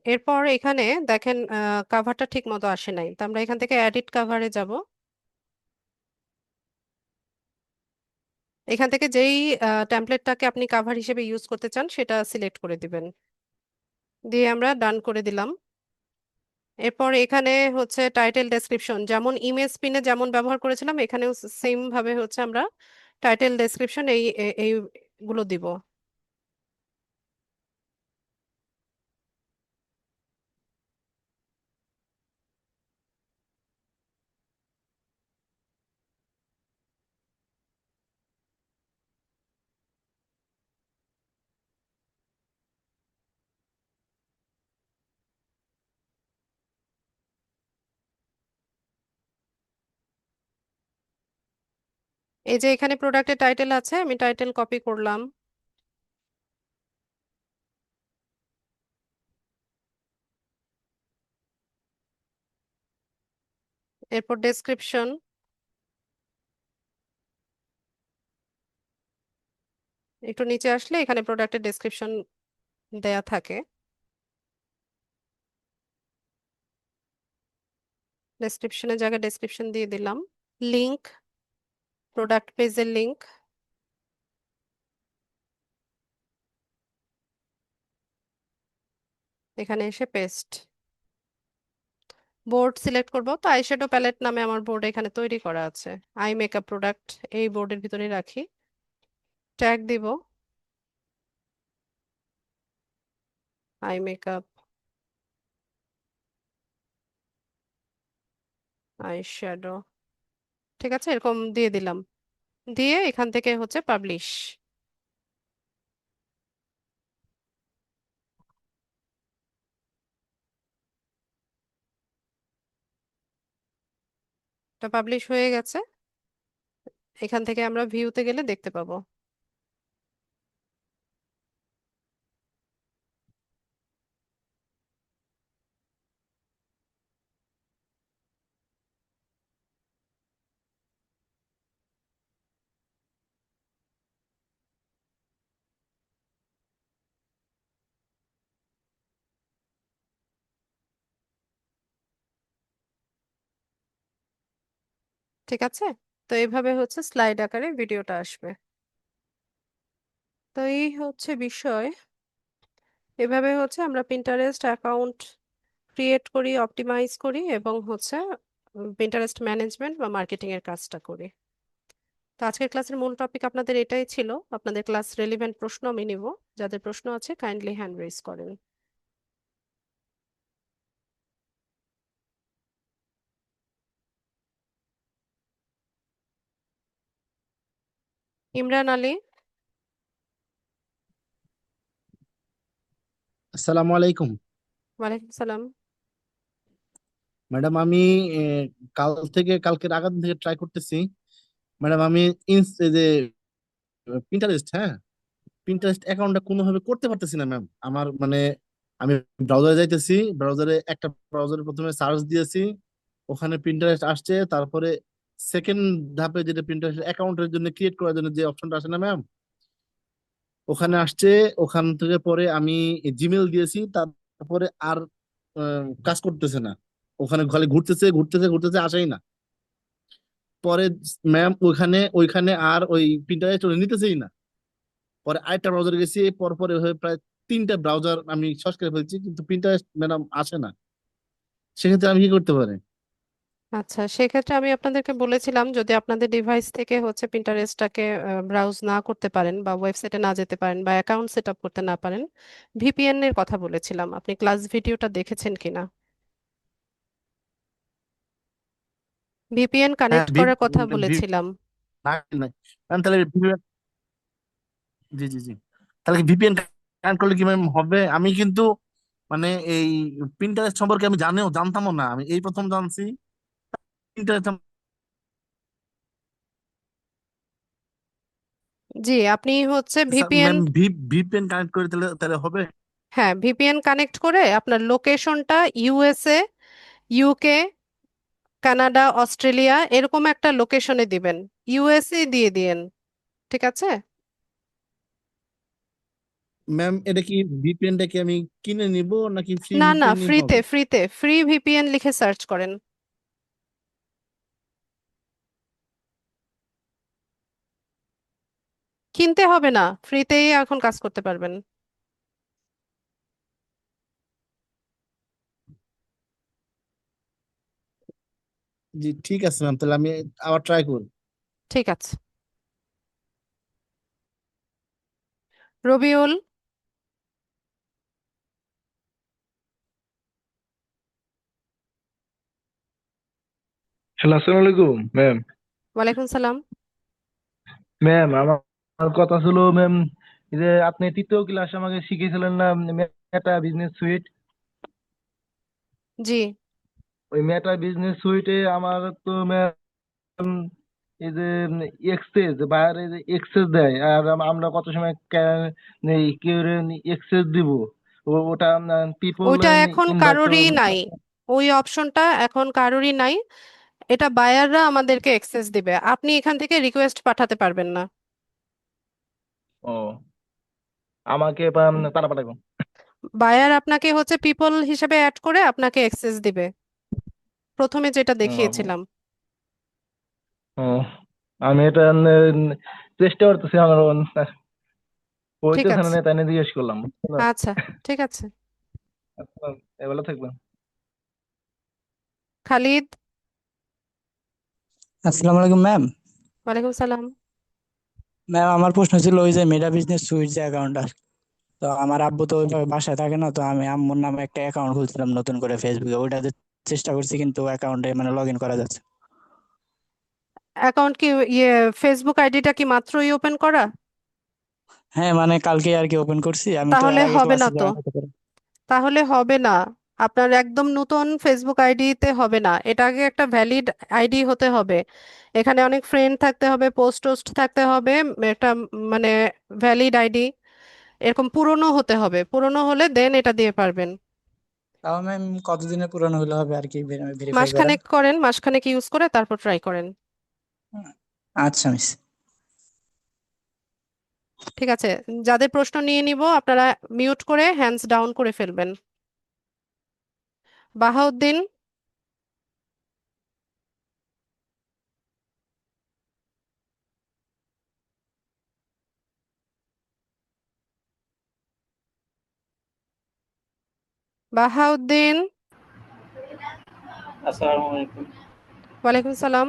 এরপর এখানে দেখেন কাভারটা ঠিক মতো আসে নাই, তো আমরা এখান থেকে এডিট কাভারে যাব। এখান থেকে যেই টেমপ্লেটটাকে আপনি কাভার হিসেবে ইউজ করতে চান সেটা সিলেক্ট করে দিবেন, দিয়ে আমরা ডান করে দিলাম। এরপর এখানে হচ্ছে টাইটেল ডেসক্রিপশন, যেমন ইমেজ পিনে যেমন ব্যবহার করেছিলাম এখানেও সেম ভাবে হচ্ছে আমরা টাইটেল ডেসক্রিপশন এইগুলো দিব। এই যে এখানে প্রোডাক্টের টাইটেল আছে, আমি টাইটেল কপি করলাম। এরপর ডেসক্রিপশন, একটু নিচে আসলে এখানে প্রোডাক্টের ডেসক্রিপশন দেয়া থাকে। ডেসক্রিপশনের জায়গায় ডেসক্রিপশন দিয়ে দিলাম। লিংক, প্রোডাক্ট পেজের লিংক, এখানে এসে পেস্ট। বোর্ড সিলেক্ট করব, তো আইশ্যাডো প্যালেট নামে আমার বোর্ড এখানে তৈরি করা আছে। আই মেকআপ প্রোডাক্ট এই বোর্ডের ভিতরে রাখি। ট্যাগ দিব আই মেকআপ আইশ্যাডো, ঠিক আছে, এরকম দিয়ে দিলাম। দিয়ে এখান থেকে হচ্ছে পাবলিশ, এটা পাবলিশ হয়ে গেছে। এখান থেকে আমরা ভিউতে গেলে দেখতে পাবো। ঠিক আছে, তো এইভাবে হচ্ছে স্লাইড আকারে ভিডিওটা আসবে। তো এই হচ্ছে বিষয়। এভাবে হচ্ছে আমরা পিন্টারেস্ট অ্যাকাউন্ট ক্রিয়েট করি, অপটিমাইজ করি এবং হচ্ছে পিন্টারেস্ট ম্যানেজমেন্ট বা মার্কেটিং এর কাজটা করি। তো আজকের ক্লাসের মূল টপিক আপনাদের এটাই ছিল। আপনাদের ক্লাস রেলিভেন্ট প্রশ্ন আমি নিব, যাদের প্রশ্ন আছে কাইন্ডলি হ্যান্ড রেজ করেন। ইমরান আলী। আসসালামু আলাইকুম। ওয়ালাইকুম সালাম। ম্যাডাম আমি কালকের আগাম থেকে ট্রাই করতেছি। ম্যাডাম আমি এই যে পিন্টারেস্ট, হ্যাঁ, পিন্টারেস্ট অ্যাকাউন্টটা কোনোভাবে করতে পারতেছি না ম্যাম। আমার মানে আমি ব্রাউজারে যাইতেছি, একটা ব্রাউজারে প্রথমে সার্চ দিয়েছি, ওখানে পিন্টারেস্ট আসছে, তারপরে সেকেন্ড ধাপে যেটা পিন্টারেস্ট অ্যাকাউন্টের জন্য ক্রিয়েট করার জন্য যে অপশনটা আসে না ম্যাম, ওখানে আসছে। ওখান থেকে পরে আমি জিমেল দিয়েছি, তারপরে আর কাজ করতেছে না। ওখানে খালি ঘুরতেছে ঘুরতেছে ঘুরতেছে, আসাই না। পরে ম্যাম ওইখানে আর ওই প্রিন্টারে চলে নিতেছেই না। পরে আরেকটা ব্রাউজার গেছি, পর পরে হয়ে প্রায় তিনটা ব্রাউজার আমি সর্চ করে ফেলছি, কিন্তু প্রিন্টারেস্ট ম্যাডাম আসে না। সেক্ষেত্রে আমি কি করতে পারি? আচ্ছা, সেক্ষেত্রে আমি আপনাদেরকে বলেছিলাম যদি আপনাদের ডিভাইস থেকে হচ্ছে পিন্টারেস্টটাকে ব্রাউজ না করতে পারেন বা ওয়েবসাইটে না যেতে পারেন বা অ্যাকাউন্ট সেট আপ করতে না পারেন, ভিপিএন এর কথা বলেছিলাম। আপনি ক্লাস ভিডিওটা দেখেছেন কিনা? ভিপিএন হ্যাঁ, কানেক্ট করার কথা বলেছিলাম। নাই নাই ম্যাম, তাহলে জি জি জি, তাহলে কি ভিপিএন কানেক্ট করলে কি ম্যাম হবে? আমি কিন্তু মানে এই প্রিন্টারেস্ট সম্পর্কে আমি জানতামও না, আমি এই প্রথম জানছি। প্রিন্টারেস্ট জি, আপনি হচ্ছে ভিপিএন, ম্যাম ভিপিএন কানেক্ট করে তাহলে তাহলে হবে? হ্যাঁ ভিপিএন কানেক্ট করে আপনার লোকেশনটা ইউএসএ, ইউকে, কানাডা, অস্ট্রেলিয়া এরকম একটা লোকেশনে দিবেন। ইউএসএ দিয়ে দিয়েন, ঠিক আছে। ম্যাম এটা কি ভিপিএনটা কি আমি কিনে নিব নাকি ফ্রি না না, ভিপিএন নিলে ফ্রিতে হবে? ফ্রিতে ফ্রি ভিপিএন লিখে সার্চ করেন। কিনতে হবে না, ফ্রিতেই এখন কাজ করতে পারবেন। জি ঠিক আছে ম্যাম, তাহলে আমি আবার ট্রাই করব। ঠিক আছে। রবিউল। হ্যালো, আসসালামু আলাইকুম ম্যাম। ওয়ালাইকুম সালাম। ম্যাম আমার আমার কথা ছিল ম্যাম, এই যে আপনি তৃতীয় ক্লাসে আমাকে শিখিয়েছিলেন না মেটা বিজনেস সুইট। জি। ওই মেটা বিজনেস সুইটে আমার তো ম্যাম এই যে এক্সেস বাইরে যে এক্সেস দেয়, আর আমরা কত সময় এক্সেস দিব, ওটা পিপল ওইটা এখন ইনভাইট কারোরই নাই, ওই অপশনটা এখন কারোরই নাই। এটা বায়াররা আমাদেরকে অ্যাক্সেস দিবে, আপনি এখান থেকে রিকোয়েস্ট পাঠাতে পারবেন না। ও আমাকে তারা পাঠাবো। বায়ার আপনাকে হচ্ছে পিপল হিসেবে অ্যাড করে আপনাকে অ্যাক্সেস দিবে, প্রথমে যেটা ও দেখিয়েছিলাম। ও, আমি এটা চেষ্টা করতেছি আমার ঠিক হইতেছে আছে। না, তাই নিয়ে জিজ্ঞেস করলাম, বুঝছো না? আচ্ছা, ঠিক আছে। আচ্ছা, এবেলা থাকবেন। খালিদ। আসসালামু আলাইকুম ম্যাম। ওয়ালাইকুম সালাম। ম্যাম আমার প্রশ্ন ছিল ওই যে মেটা বিজনেস সুইট যে অ্যাকাউন্টটা, তো আমার আব্বু তো ওইভাবে বাসায় থাকে না, তো আমি আম্মুর নামে একটা অ্যাকাউন্ট খুলছিলাম নতুন করে ফেসবুকে, ওইটাতে চেষ্টা করছি কিন্তু অ্যাকাউন্টে মানে লগ ইন করা যাচ্ছে। অ্যাকাউন্ট কি ইয়ে, ফেসবুক আইডিটা কি মাত্রই ওপেন করা? হ্যাঁ মানে কালকে আর কি ওপেন করছি, আমি তো তাহলে এর আগে হবে না ক্লাসে তো, জয়েন হতে পারি। তাহলে হবে না। আপনার একদম নতুন ফেসবুক আইডিতে হবে না, এটা আগে একটা ভ্যালিড আইডি হতে হবে। এখানে অনেক ফ্রেন্ড থাকতে হবে, পোস্ট টোস্ট থাকতে হবে, একটা মানে ভ্যালিড আইডি এরকম পুরনো হতে হবে, পুরনো হলে দেন এটা দিয়ে পারবেন। তাও ম্যাম কতদিনের পুরানো হলে হবে আর কি ভেরিফাই করেন? মাসখানেক করেন, মাসখানেক ইউজ করে তারপর ট্রাই করেন। আচ্ছা মিস। ঠিক আছে। যাদের প্রশ্ন নিয়ে নিব আপনারা মিউট করে হ্যান্ডস ডাউন করে ফেলবেন। বাহাউদ্দিন। বাহাউদ্দিন। আসসালামু আলাইকুম। ওয়ালাইকুম সালাম।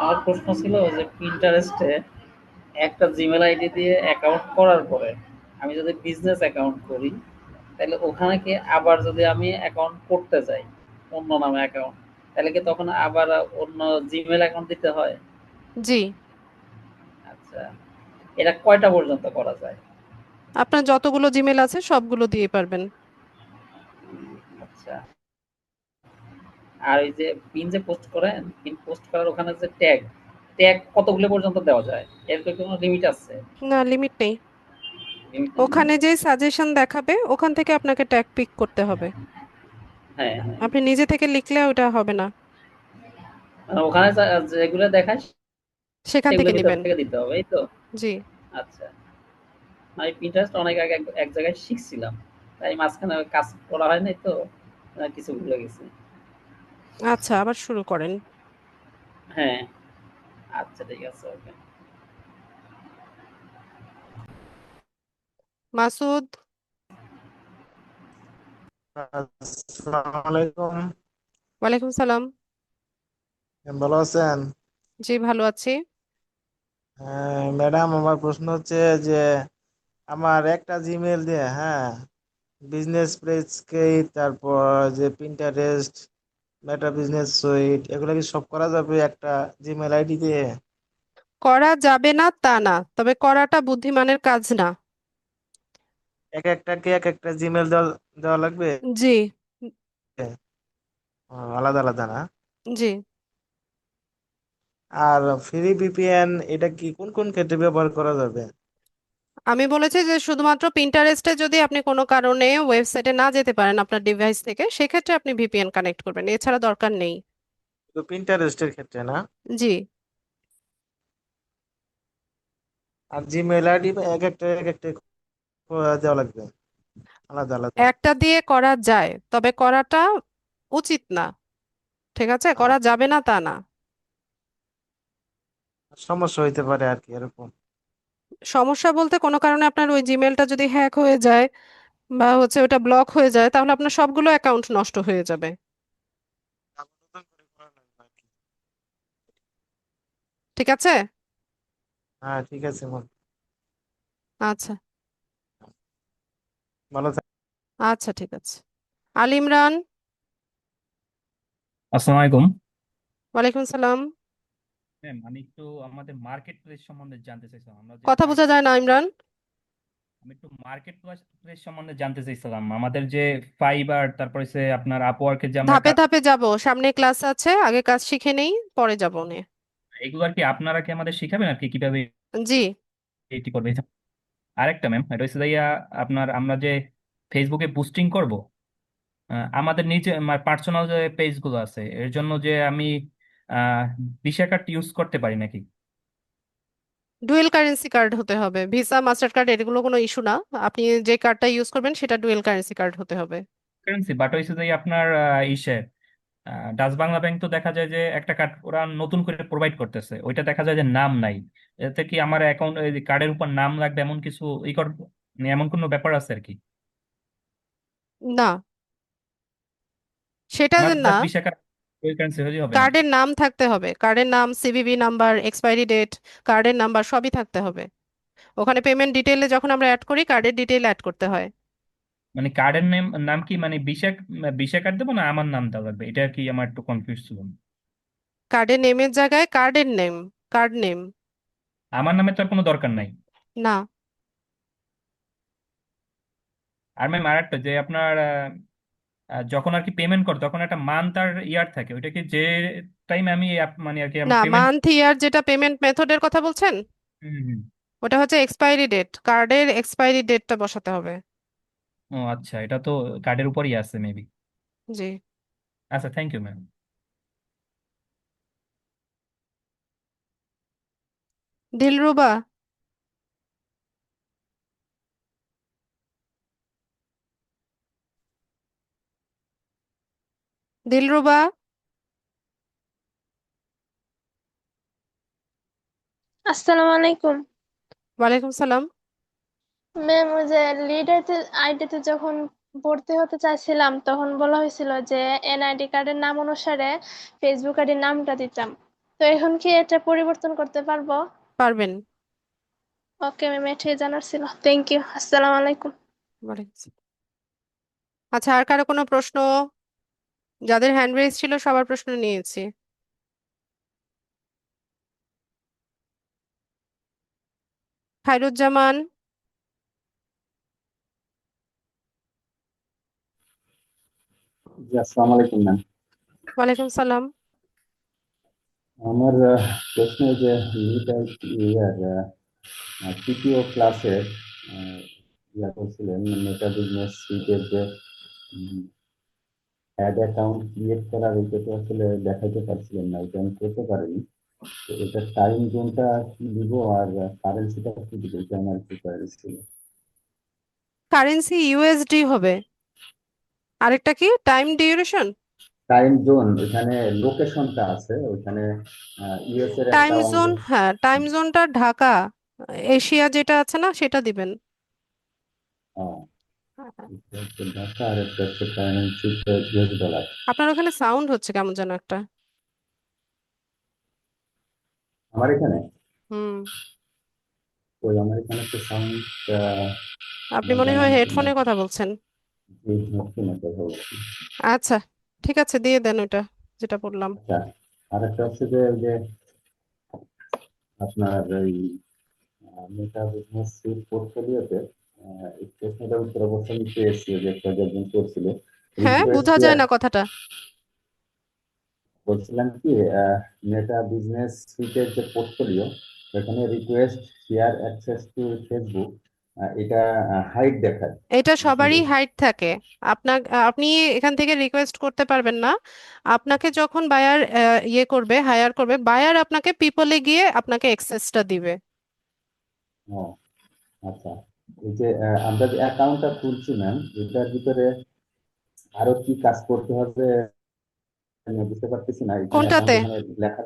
আমার প্রশ্ন ছিল যে পিন্টারেস্টে একটা জিমেল আইডি দিয়ে অ্যাকাউন্ট করার পরে আমি যদি বিজনেস অ্যাকাউন্ট করি, তাহলে ওখানে কি আবার যদি আমি অ্যাকাউন্ট করতে চাই অন্য নামে অ্যাকাউন্ট, তাহলে কি তখন আবার অন্য জিমেল অ্যাকাউন্ট দিতে হয়? জি। আচ্ছা, এটা কয়টা পর্যন্ত করা যায়? আপনার যতগুলো জিমেল আছে সবগুলো দিয়ে পারবেন। আচ্ছা, আর ওই যে পিন যে পোস্ট করেন, পিন পোস্ট করার ওখানে যে ট্যাগ, ট্যাগ কতগুলো পর্যন্ত দেওয়া যায়? এর কি কোনো লিমিট আছে? না, লিমিট নেই। লিমিট নেই না? ওখানে যে সাজেশন দেখাবে ওখান থেকে আপনাকে ট্যাগ পিক করতে হবে, হ্যাঁ, হ্যাঁ। আপনি নিজে থেকে লিখলে ওটা হবে না, মানে ওখানে যেগুলো দেখায় সেখান সেগুলোর থেকে ভিতর নেবেন। থেকে দিতে হবে, এই তো? জি। আচ্ছা। আমি Pinterest অনেক আগে এক জায়গায় শিখছিলাম। তাই মাঝখানে কাজ করা হয় নাই তো কিছু ভুলে গেছি। আচ্ছা, আবার শুরু করেন। হ্যাঁ, আচ্ছা ঠিক আছে, ওকে। মাসুদ। আসসালামু আলাইকুম। ওয়ালাইকুম সালাম। ভালো আছেন? জি, ভালো আছি। হ্যাঁ ম্যাডাম, আমার প্রশ্ন হচ্ছে যে আমার একটা জিমেল দিয়ে, হ্যাঁ, বিজনেস পেজকে, তারপর যে পিন্টারেস্ট, মেটা বিজনেস সুইট, এগুলো কি সব করা যাবে একটা জিমেল আইডি দিয়ে? করা যাবে না তা না, তবে করাটা বুদ্ধিমানের কাজ না। এক একটা জিমেল দেওয়া দেওয়া লাগবে? জি। আলাদা আলাদা না? জি। আর ফ্রি ভিপিএন এটা কি কোন কোন ক্ষেত্রে ব্যবহার করা যাবে? আমি বলেছি যে শুধুমাত্র পিন্টারেস্টে যদি আপনি কোনো কারণে ওয়েবসাইটে না যেতে পারেন আপনার ডিভাইস থেকে, সেক্ষেত্রে আপনি ভিপিএন কানেক্ট করবেন, এছাড়া দরকার নেই। তো পিন্টারেস্টের ক্ষেত্রে না? জি। আর জিমেল আইডি এক একটা দেওয়া লাগবে, আলাদা আলাদা। একটা দিয়ে করা যায়, তবে করাটা উচিত না। ঠিক আছে, করা যাবে না তা না। সমস্যা হইতে পারে আর কি এরকম। সমস্যা বলতে কোনো কারণে আপনার ওই জিমেলটা যদি হ্যাক হয়ে যায় বা হচ্ছে ওটা ব্লক হয়ে যায়, তাহলে আপনার সবগুলো অ্যাকাউন্ট নষ্ট হয়ে যাবে। আবার নতুন করে করা লাগবে আর কি। ঠিক আছে। হ্যাঁ ঠিক আছে, আচ্ছা। ভালো আচ্ছা, ঠিক আছে। আল ইমরান। আসসালামু আলাইকুম। ওয়ালাইকুম সালাম। ম্যাম, আমি একটু আমাদের মার্কেট প্লেস সম্বন্ধে জানতে চাইছিলাম। আমরা যে কথা বোঝা যায় না ইমরান। আমি একটু মার্কেট প্লেস সম্বন্ধে জানতে চাইছিলাম। আমাদের যে ফাইবার, তারপরে সে আপনার আপওয়ার্কের যে আমরা ধাপে ধাপে যাব, সামনে ক্লাস আছে, আগে কাজ শিখে নেই, পরে যাব নে। এগুলো আর কি আপনারা কি আমাদের শিখাবেন আর কি কিভাবে জি। এটি করবে? আরেকটা ম্যাম, এটা হচ্ছে যাইয়া আপনার আমরা যে ফেসবুকে বুস্টিং করব, আমাদের নিচে পার্সোনাল যে পেজ গুলো আছে এর জন্য যে আমি আহ ভিসা কার্ড ইউজ করতে পারি নাকি? ডুয়েল কারেন্সি কার্ড হতে হবে, ভিসা মাস্টার কার্ড এগুলো কোনো ইস্যু না। আপনি যে কার্ডটা ইউজ করবেন সেটা ডুয়েল কারেন্সি কার্ড হতে হবে। কারেন্সি বাট হয়েছে যে আপনার ইসে ডাচ বাংলা ব্যাংক তো দেখা যায় যে একটা কার্ড ওরা নতুন করে প্রোভাইড করতেছে, ওইটা দেখা যায় যে নাম নাই। এতে কি আমার অ্যাকাউন্ট কার্ডের উপর নাম লাগবে এমন কিছু মানে এমন কোনো ব্যাপার আছে আর কি? না, সেটা আমার না। জাস্ট ভিসা কার্ড ওই কারেন্সি হলে হবে না? কার্ডের নাম থাকতে হবে, কার্ডের নাম, সিভিভি নাম্বার, এক্সপায়ারি ডেট, কার্ডের নাম্বার সবই থাকতে হবে। ওখানে পেমেন্ট ডিটেইলে যখন আমরা অ্যাড করি, কার্ডের ডিটেইল অ্যাড করতে হয়। মানে কার্ডের নাম নাম কি মানে ভিসা ভিসা কার্ড দেবো না আমার নাম দেওয়া লাগবে? এটা আর কি আমার একটু কনফিউজ ছিল। কার্ডের নেমের জায়গায় কার্ডের নেম, কার্ড নেম। আমার নামে তো আর কোনো দরকার নাই। না। আর ম্যাম আরেকটা যে আপনার যখন আর কি পেমেন্ট করে তখন একটা মান্থ আর ইয়ার থাকে, ওইটা কি যে টাইম আমি মানে আর কি না, পেমেন্ট? মান্থ ইয়ার যেটা পেমেন্ট মেথডের কথা বলছেন, ওটা হচ্ছে এক্সপায়ারি ডেট, কার্ডের এক্সপায়ারি ডেটটা বসাতে হবে। ও আচ্ছা, এটা তো কার্ডের উপরই আছে মেবি। জি। আচ্ছা, thank you ma'am. Dilruba. Dilruba. আসসালামু আলাইকুম। ওয়ালাইকুম সালাম। ম্যাম, ওই যে লিড আইডিতে যখন ভর্তি হতে চাইছিলাম তখন বলা হয়েছিল যে এনআইডি কার্ডের নাম অনুসারে ফেসবুক আইডির নামটা দিতাম। তো এখন কি এটা পরিবর্তন করতে পারবো? পারবেন। ওকে ম্যাম, এটাই জানার ছিল। Thank you. আসসালামু আলাইকুম। ওয়ালাইকুম সালাম। আচ্ছা, আর কারো কোনো প্রশ্ন? যাদের হ্যান্ড রেজ ছিল সবার প্রশ্ন নিয়েছি। খায়রুজ্জামান। জি, আসসালামু আলাইকুম ম্যাম। ওয়ালাইকুম সালাম। আমার প্রশ্ন যে ইয়ার তৃতীয় ক্লাসে ইয়া করছিলেন মেটা বিজনেস সুইটের যে অ্যাড অ্যাকাউন্ট ক্রিয়েট করার এটা তো আসলে দেখাতে পারছিলেন না, এটা আমি করতে পারিনি। তো এটার টাইম জোনটা কি দিব আর কারেন্সিটা কি দিব, এটা আমার একটু কোয়ারি ছিল। কারেন্সি ইউএসডি হবে। আরেকটা কি টাইম ডিউরেশন? টাইম জোন ওখানে লোকেশনটা আছে, ওখানে ইউএস এর টাইম একটা অঙ্গ। জোন, হ্যাঁ, টাইম জোনটা ঢাকা, এশিয়া যেটা আছে না সেটা দিবেন। এটা হচ্ছে ঢাকা আর একটা হচ্ছে কারেন্সি $US। আপনার ওখানে সাউন্ড হচ্ছে কেমন যেন একটা। আমার এখানে হুম। ওই আমার এখানে তো সাউন্ড আপনি মনে হয় জানার জন্য হেডফোনে কথা বলছেন। যে হেডফোনে কথা বলছি। আচ্ছা, ঠিক আছে, দিয়ে দেন ওটা যেটা বললাম। আচ্ছা, আর একটা হচ্ছে যে ওই যে আপনার ওই মেটা বিজনেস সুইট পোর্টফোলিওতে এই প্রশ্নটার উত্তর অবশ্য আমি পেয়েছি, যে একটা একজন করছিল হ্যাঁ, রিকোয়েস্ট বোঝা যায় শেয়ার। না কথাটা। বলছিলাম কি মেটা বিজনেস সুইটের যে পোর্টফোলিও, সেখানে request share access to Facebook এটা হাইড দেখায়। এটা সবারই কিন্তু হাইট থাকে। আপনি এখান থেকে রিকোয়েস্ট করতে পারবেন না। আপনাকে যখন বায়ার ইয়ে করবে, হায়ার করবে, বায়ার আপনাকে পিপলে গিয়ে আপনাকে অ্যাক্সেসটা দিবে। ও আচ্ছা, এই যে আমরা যে অ্যাকাউন্টটা খুলছি ম্যাম, এটার ভিতরে আরো কি কাজ করতে হবে আমি বুঝতে পারতেছি না। এখানে অ্যাকাউন্ট কোনটাতে? এখানে লেখা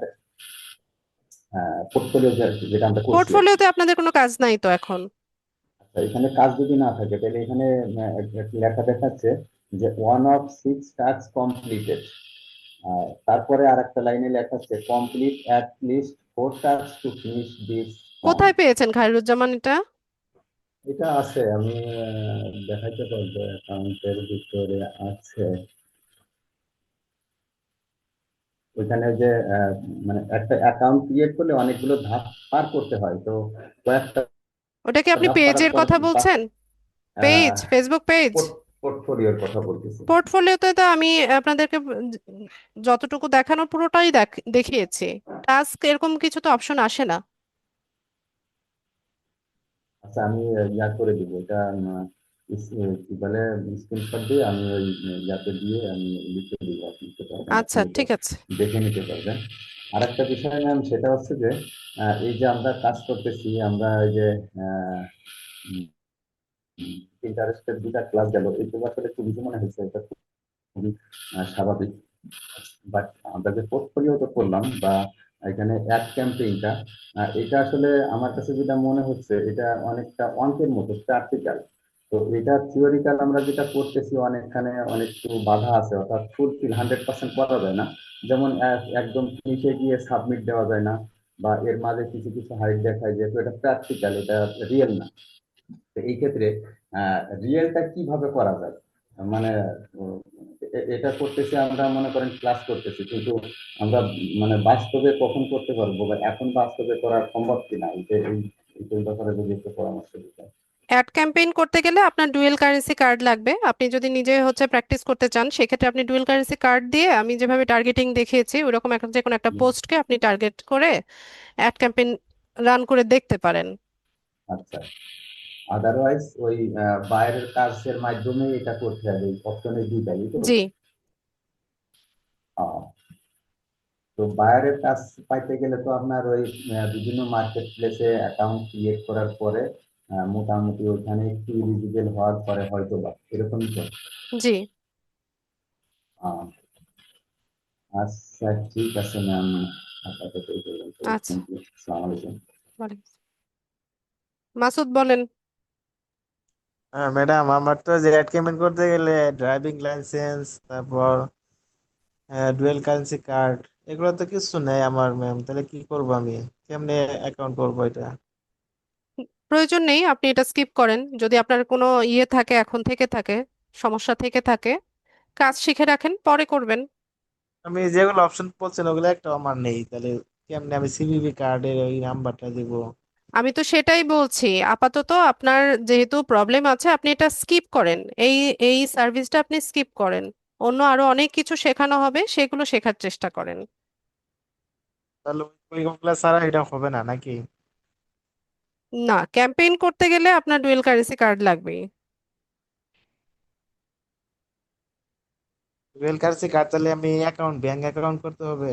পোর্টফোলিও যেটা আমরা করছি আর কি। পোর্টফোলিওতে আপনাদের কোনো কাজ নাই তো এখন। আচ্ছা, এখানে কাজ যদি না থাকে তাহলে এখানে একটা লেখা দেখাচ্ছে যে 1 of 6 টাস্ক কমপ্লিটেড। তারপরে আর একটা লাইনে লেখা আছে complete at least 4 task to finish this form. কোথায় পেয়েছেন খায়রুজ্জামান এটা? এটা আছে, আমি দেখাইতে পারবো, অ্যাকাউন্টের ভিতরে আছে। ওইখানে যে মানে একটা অ্যাকাউন্ট ক্রিয়েট করলে অনেকগুলো ধাপ পার করতে হয়, তো কয়েকটা ওটা কি আপনি ধাপ পারার পেজের পর কথা বলছেন? Page, Facebook page? পোর্টফোলিওর কথা বলতেছি। পোর্টফোলিওতে তো আমি আপনাদেরকে যতটুকু দেখানো পুরোটাই দেখিয়েছি। টাস্ক এরকম কিছু তো অপশন আসে না। আচ্ছা, আমি ইয়া করে দিব এটা, কি বলে, স্ক্রিনশট দিয়ে আমি ওই ইয়াতে দিয়ে আমি লিখে দিব, আপনি নিতে পারবেন, আপনি আচ্ছা, এটা ঠিক আছে। দেখে নিতে পারবেন। আর একটা বিষয় ম্যাম, সেটা হচ্ছে যে এই যে আমরা কাজ করতেছি, আমরা এই যে ইন্টারেস্টের 2টা ক্লাস গেল, এগুলো আসলে খুব ইজি মনে হয়েছে, এটা খুবই স্বাভাবিক। বাট আমরা যে পোর্টফোলিওটা করলাম বা এখানে অ্যাড ক্যাম্পেইনটা, এটা আসলে আমার কাছে যেটা মনে হচ্ছে, এটা অনেকটা অঙ্কের মতো প্র্যাকটিক্যাল। তো এটা থিওরিক্যাল আমরা যেটা করতেছি, অনেকখানে অনেক একটু বাধা আছে, অর্থাৎ ফুলফিল 100% করা যায় না। যেমন একদম নিচে গিয়ে সাবমিট দেওয়া যায় না, বা এর মাঝে কিছু কিছু হাইট দেখায়, যেহেতু এটা প্র্যাকটিক্যাল, এটা রিয়েল না। তো এই ক্ষেত্রে রিয়েলটা কিভাবে করা যায়, মানে উম, এটা করতেছি আমরা, মনে করেন ক্লাস করতেছি, কিন্তু আমরা মানে বাস্তবে কখন করতে পারবো, বা এখন বাস্তবে করা সম্ভব কিনা, এই ব্যাপারে যদি একটু পরামর্শ দিতেন। অ্যাড ক্যাম্পেইন করতে গেলে আপনার ডুয়েল কারেন্সি কার্ড লাগবে। আপনি যদি নিজে প্র্যাকটিস করতে চান, সেক্ষেত্রে আপনি ডুয়েল কারেন্সি কার্ড দিয়ে আমি যেভাবে টার্গেটিং দেখিয়েছি ওরকম একটা যে কোনো একটা পোস্টকে আপনি টার্গেট করে অ্যাড ক্যাম্পেইন রান করে দেখতে পারেন। আচ্ছা, আদারওয়াইজ ওই বাইরের কাজের মাধ্যমে এটা করতে হবে, এই অপশনের দুইটাই তো। জি। আহ, তো বাইরের কাজ পাইতে গেলে তো আপনার ওই বিভিন্ন মার্কেট প্লেসে অ্যাকাউন্ট ক্রিয়েট করার পরে মোটামুটি ওখানে একটু এলিজিবল হওয়ার পরে হয়তো বা এরকমই তো। জি। আহ, আচ্ছা, ঠিক আছে ম্যাম, আপাতত এই পর্যন্ত। আচ্ছা, থ্যাংক ইউ, আসসালামু আলাইকুম। বলেন। মাসুদ বলেন। হ্যাঁ ম্যাডাম, আমার তো যে অ্যাড পেমেন্ট করতে গেলে ড্রাইভিং লাইসেন্স, তারপর ডুয়েল কারেন্সি কার্ড, এগুলো তো কিছু নেই আমার ম্যাম। তাহলে কি করব আমি? কেমনে অ্যাকাউন্ট করবো এটা? প্রয়োজন নেই, আপনি এটা স্কিপ করেন। যদি আপনার কোনো ইয়ে থাকে, এখন থেকে থাকে, সমস্যা থেকে থাকে, কাজ শিখে রাখেন, পরে করবেন। আমি যেগুলো অপশন বলছেন ওগুলো একটা আমার নেই, তাহলে কেমনে আমি সিভিভি কার্ডের ওই নাম্বারটা দিব? আমি তো সেটাই বলছি, আপাতত আপনার যেহেতু প্রবলেম আছে আপনি এটা স্কিপ করেন। এই এই সার্ভিসটা আপনি স্কিপ করেন। অন্য আরো অনেক কিছু শেখানো হবে, সেগুলো শেখার চেষ্টা করেন। তাহলে ওইগুলো ছাড়া এটা হবে না নাকি? না, ক্যাম্পেইন করতে গেলে আপনার ডুয়েল কারেন্সি কার্ড লাগবে। ডুয়েল কারেন্সি কার্ড তাহলে আমি অ্যাকাউন্ট, ব্যাংক অ্যাকাউন্ট করতে হবে?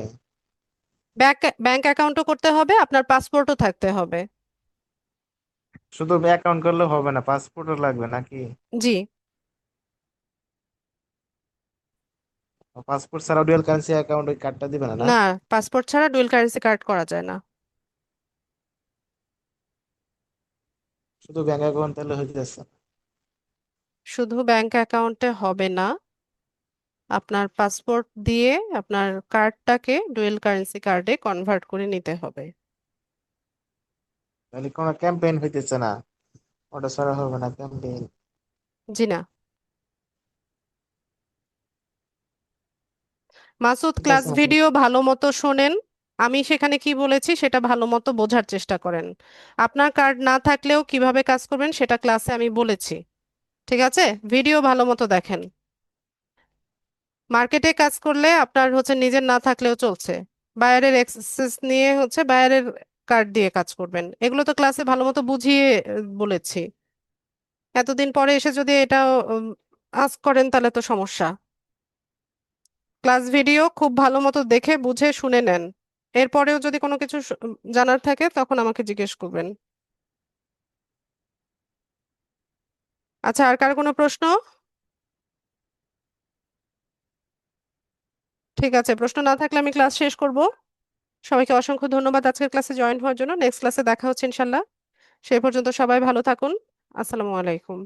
ব্যাংক ব্যাংক অ্যাকাউন্টও করতে হবে, আপনার পাসপোর্টও থাকতে হবে। শুধু অ্যাকাউন্ট করলে হবে না, পাসপোর্টও লাগবে নাকি? জি। পাসপোর্ট ছাড়া ডুয়েল কারেন্সি অ্যাকাউন্ট ওই কার্ডটা দিবে না না? না, পাসপোর্ট ছাড়া ডুয়েল কারেন্সি কার্ড করা যায় না। শুধু ব্যাংক অ্যাকাউন্ট তাহলে হয়ে যাচ্ছে? শুধু ব্যাংক অ্যাকাউন্টে হবে না, আপনার পাসপোর্ট দিয়ে আপনার কার্ডটাকে ডুয়েল কারেন্সি কার্ডে কনভার্ট করে নিতে হবে। তাহলে কোনো ক্যাম্পেইন হইতেছে না? ওটা ছাড়া হবে না ক্যাম্পেইন? জি না। মাসুদ, ঠিক ক্লাস আছে। ভিডিও ভালো মতো শোনেন। আমি সেখানে কি বলেছি সেটা ভালো মতো বোঝার চেষ্টা করেন। আপনার কার্ড না থাকলেও কিভাবে কাজ করবেন সেটা ক্লাসে আমি বলেছি। ঠিক আছে, ভিডিও ভালো মতো দেখেন। মার্কেটে কাজ করলে আপনার নিজের না থাকলেও চলছে। বাইরের এক্সেস নিয়ে বাইরের কার্ড দিয়ে কাজ করবেন, এগুলো তো ক্লাসে ভালো মতো বুঝিয়ে বলেছি। এতদিন পরে এসে যদি এটা আজ করেন তাহলে তো সমস্যা। ক্লাস ভিডিও খুব ভালো মতো দেখে বুঝে শুনে নেন। এরপরেও যদি কোনো কিছু জানার থাকে তখন আমাকে জিজ্ঞেস করবেন। আচ্ছা, আর কার কোনো প্রশ্ন? ঠিক আছে, প্রশ্ন না থাকলে আমি ক্লাস শেষ করব। সবাইকে অসংখ্য ধন্যবাদ আজকের ক্লাসে জয়েন হওয়ার জন্য। নেক্সট ক্লাসে দেখা হচ্ছে ইনশাল্লাহ। সেই পর্যন্ত সবাই ভালো থাকুন। আসসালামু আলাইকুম।